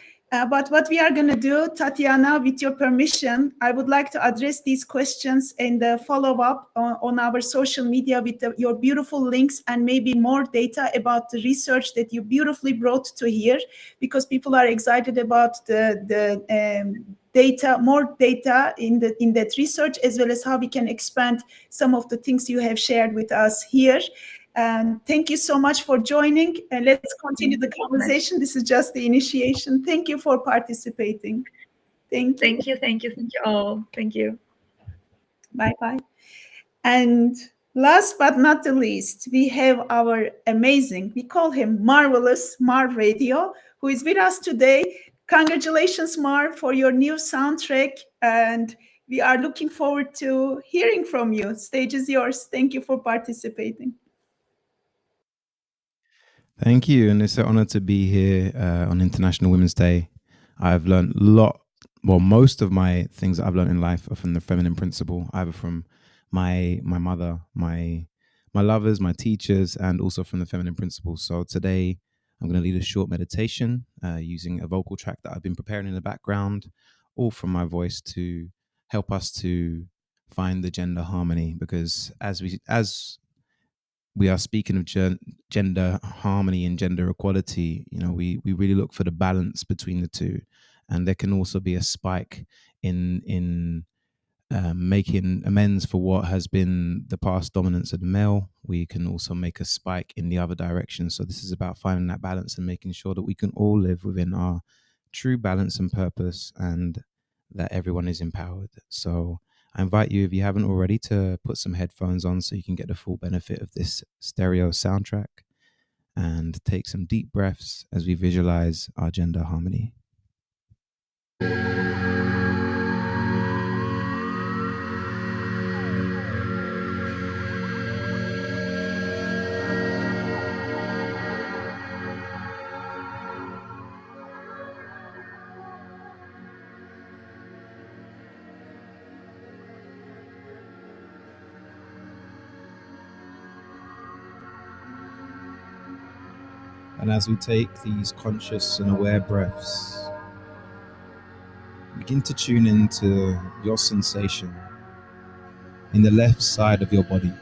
But what we are going to do, Tatiana, with your permission, I would like to address these questions and follow up on our social media with your beautiful links and maybe more data about the research that you beautifully brought to here, because people are excited about the data, more data in that research, as well as how we can expand some of the things you have shared with us here. And thank you so much for joining, and let's continue the conversation. This is just the initiation. Thank you for participating. Thank you. Thank you all. Thank you. Bye-bye. And last but not the least, we have our amazing, we call him marvelous Marv Radio, who is with us today. Congratulations, Marv, for your new soundtrack, and we are looking forward to hearing from you. Stage is yours. Thank you for participating. Thank you, and it's an honor to be here on International Women's Day. I've learned most of my things that I've learned in life are from the feminine principle, either from my mother, my lovers, my teachers, and also from the feminine principle. So today I'm going to lead a short meditation using a vocal track that I've been preparing in the background, all from my voice, to help us to find the gender harmony, because as we are speaking of gender harmony and gender equality, we really look for the balance between the two. And there can also be a spike in making amends for what has been the past dominance of the male. We can also make a spike in the other direction. So this is about finding that balance and making sure that we can all live within our true balance and purpose, and that everyone is empowered. So I invite you, if you haven't already, to put some headphones on so you can get the full benefit of this stereo soundtrack, and take some deep breaths as we visualize our gender harmony. And as we take these conscious and aware breaths, begin to tune into your sensation in the left side of your body.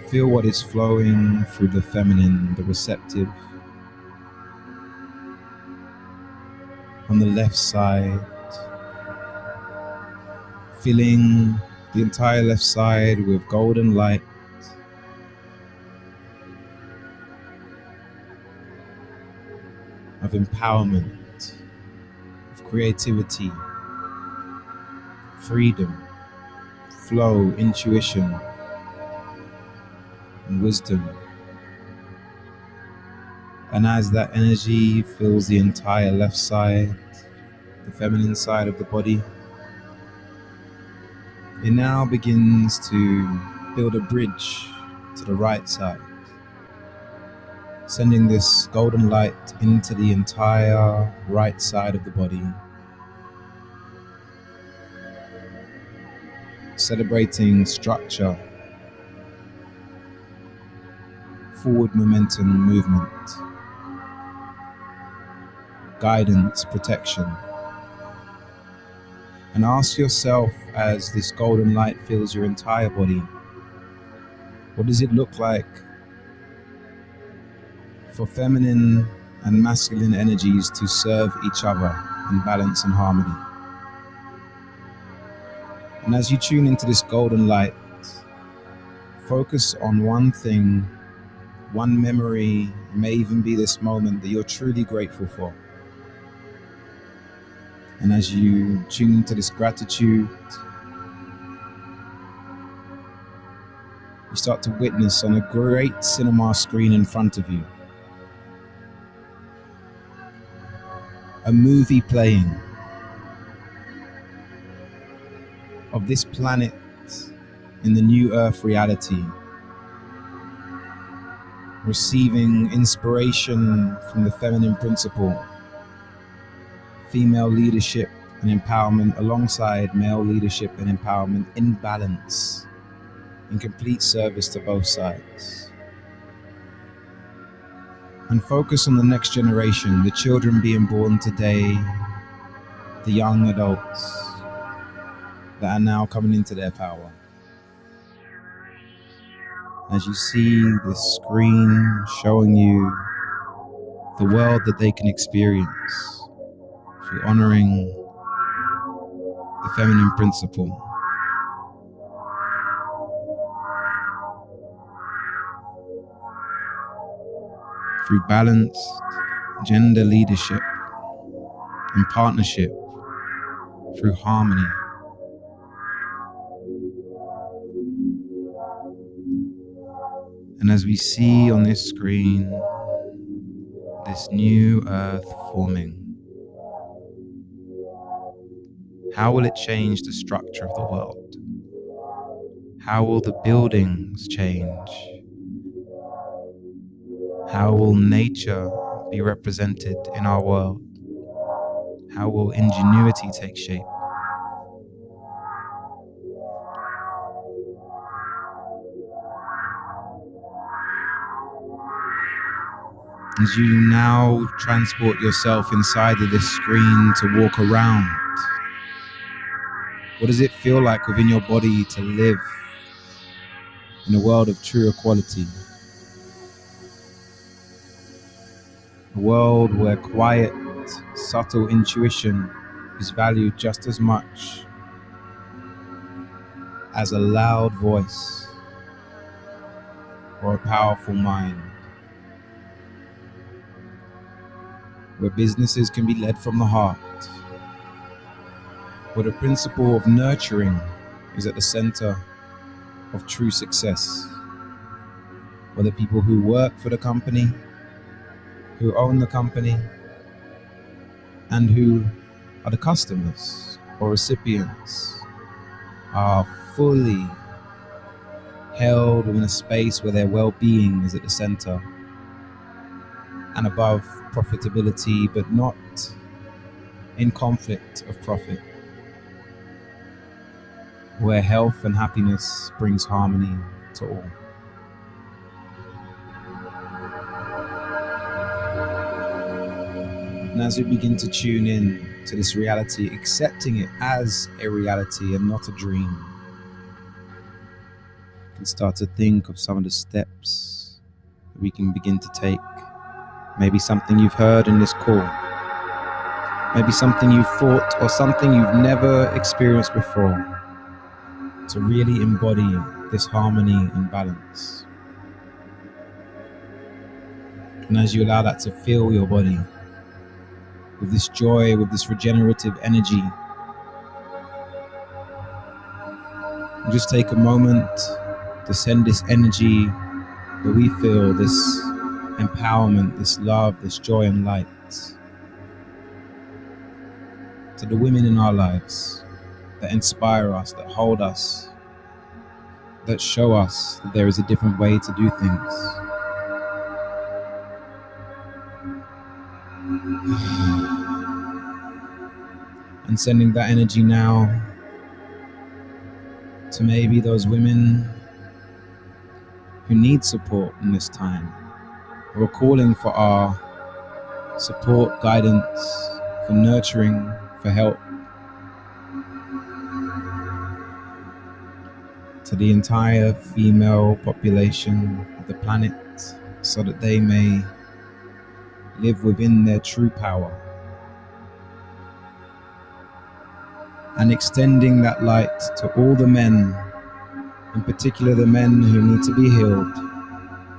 Feel what is flowing through the feminine, the receptive. On the left side, filling the entire left side with golden light, of empowerment, of creativity, freedom, flow, intuition, and wisdom. And as that energy fills the entire left side, the feminine side of the body, it now begins to build a bridge to the right side, sending this golden light into the entire right side of the body, celebrating structure, forward momentum, movement, guidance, protection. And ask yourself, as this golden light fills your entire body, what does it look like for feminine and masculine energies to serve each other in balance and harmony? And as you tune into this golden light, focus on one thing, one memory, may even be this moment that you're truly grateful for. And as you tune into this gratitude, you start to witness on a great cinema screen in front of you a movie playing of this planet in the new Earth reality, receiving inspiration from the feminine principle, female leadership and empowerment alongside male leadership and empowerment in balance, in complete service to both sides. And focus on the next generation, the children being born today, the young adults that are now coming into their power. As you see this screen showing you the world that they can experience through honoring the feminine principle, through balanced gender leadership and partnership, through harmony. And as we see on this screen, this new Earth forming, how will it change the structure of the world? How will the buildings change? How will nature be represented in our world? How will ingenuity take shape? As you now transport yourself inside of this screen to walk around, what does it feel like within your body to live in a world of true equality? A world where quiet, subtle intuition is valued just as much as a loud voice or a powerful mind. Where businesses can be led from the heart, where the principle of nurturing is at the center of true success, where the people who work for the company, who own the company, and who are the customers or recipients are fully held within a space where their well-being is at the center and above profitability, but not in conflict of profit, where health and happiness brings harmony to all. And as we begin to tune in to this reality, accepting it as a reality and not a dream, we can start to think of some of the steps that we can begin to take. Maybe something you've heard in this call, maybe something you've thought or something you've never experienced before, to really embody this harmony and balance. And as you allow that to fill your body with this joy, with this regenerative energy, and just take a moment to send this energy that we feel, this empowerment, this love, this joy and light, to the women in our lives that inspire us, that hold us, that show us that there is a different way to do things. And sending that energy now to maybe those women who need support in this time. We're calling for our support, guidance, for nurturing, for help. to the entire female population of the planet, so that they may live within their true power, and extending that light to all the men, in particular the men who need to be healed,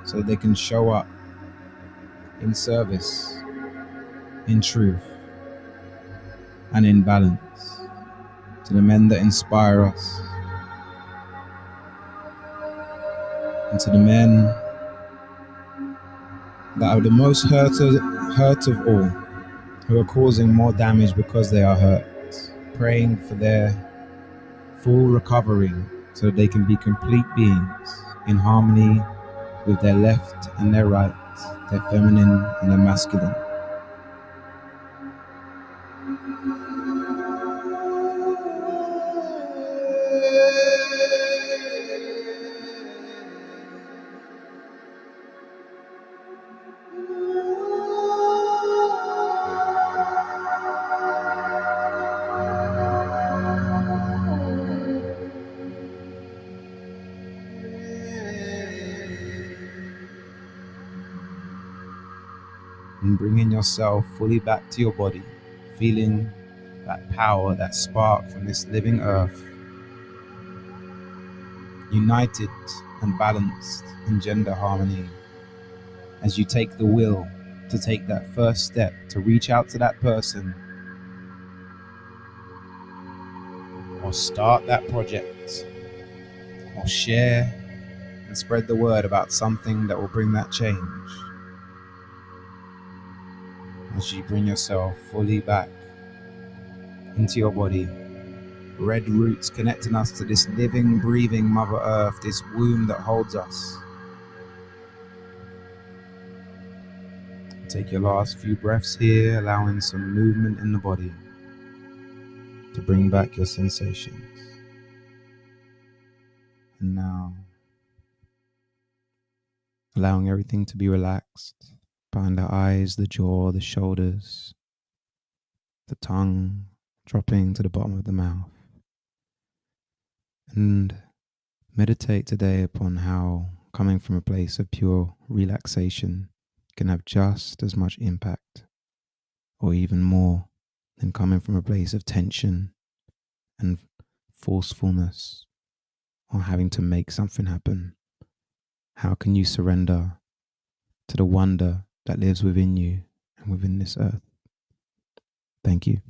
so they can show up in service, in truth, and in balance, to the men that inspire us, and to the men that are the most hurt of all, who are causing more damage because they are hurt, praying for their full recovery so that they can be complete beings in harmony with their left and their right, their feminine and their masculine. And bringing yourself fully back to your body, feeling that power, that spark from this living earth, united and balanced in gender harmony, as you take the will to take that first step to reach out to that person or start that project or share and spread the word about something that will bring that change. As you bring yourself fully back into your body, red roots connecting us to this living, breathing Mother Earth, this womb that holds us. Take your last few breaths here, allowing some movement in the body to bring back your sensations. And now, allowing everything to be relaxed behind the eyes, the jaw, the shoulders, the tongue dropping to the bottom of the mouth. And meditate today upon how coming from a place of pure relaxation can have just as much impact, or even more, than coming from a place of tension and forcefulness, or having to make something happen. How can you surrender to the wonder that lives within you and within this earth? Thank you.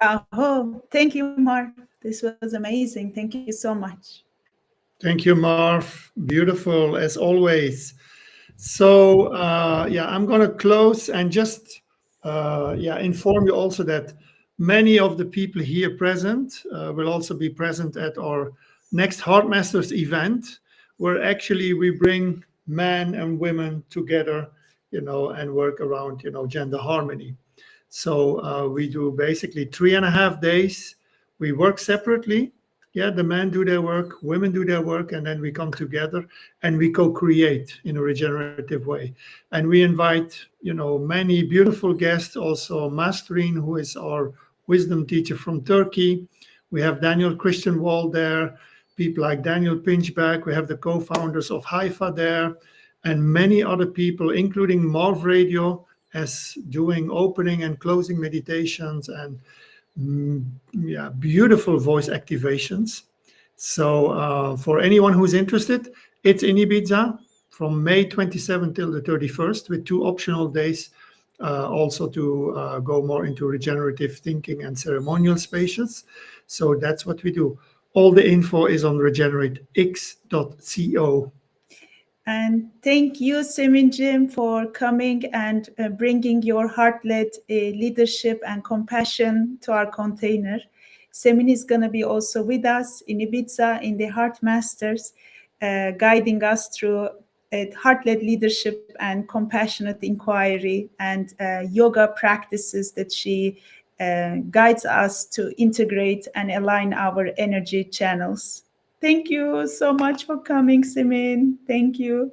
Oh, thank you, Marv. This was amazing. Thank you so much. Thank you, Marv. Beautiful as always. So I'm going to close and just inform you also that many of the people here present will also be present at our next Heart Masters event, where actually we bring men and women together, and work around, gender harmony. So we do basically 3.5 days. We work separately. Yeah, the men do their work, women do their work, and then we come together and we co-create in a regenerative way. And we invite, many beautiful guests, also Mastrin, who is our wisdom teacher from Turkey. We have Daniel Christian Wall there, people like Daniel Pinchback. We have the co-founders of Haifa there, and many other people, including Marv Radio, as doing opening and closing meditations and beautiful voice activations. So for anyone who's interested, it's in Ibiza from May 27th till the 31st, with 2 optional days also to go more into regenerative thinking and ceremonial spaces. So that's what we do. All the info is on RegenerateX.co. And thank you, Semin Jim, for coming and bringing your heart-led leadership and compassion to our container. Semin is going to be also with us in Ibiza in the Heart Masters, guiding us through heart-led leadership and compassionate inquiry and yoga practices that she guides us to integrate and align our energy channels. Thank you so much for coming, Semin. Thank you.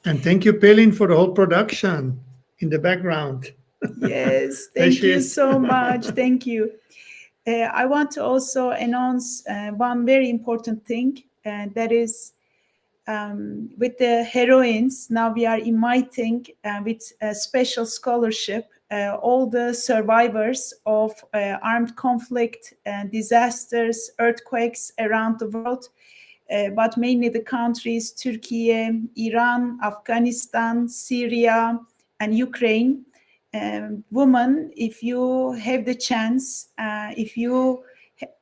And thank you, Pelin, for the whole production in the background. Yes, There thank she you is. so much. Thank you. I want to also announce one very important thing, and that is with the Heroines. Now we are inviting with a special scholarship all the survivors of armed conflict, disasters, earthquakes around the world, but mainly the countries Turkey, Iran, Afghanistan, Syria, and Ukraine. Women, if you have the chance, if you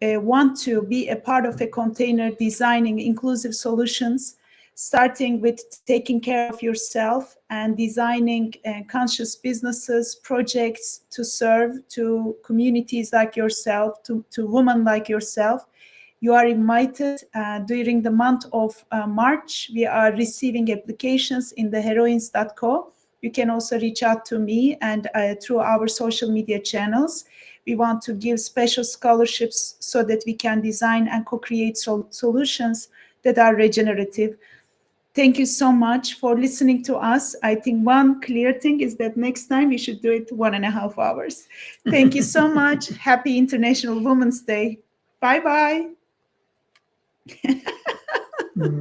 want to be a part of a container designing inclusive solutions, starting with taking care of yourself and designing conscious businesses, projects to serve to communities like yourself, to women like yourself, you are invited. During the month of March, we are receiving applications in the heroines.co. You can also reach out to me and through our social media channels. We want to give special scholarships so that we can design and co-create solutions that are regenerative. Thank you so much for listening to us. I think one clear thing is that next time we should do it 1.5 hours. Thank you so much. Happy International Women's Day. Bye-bye.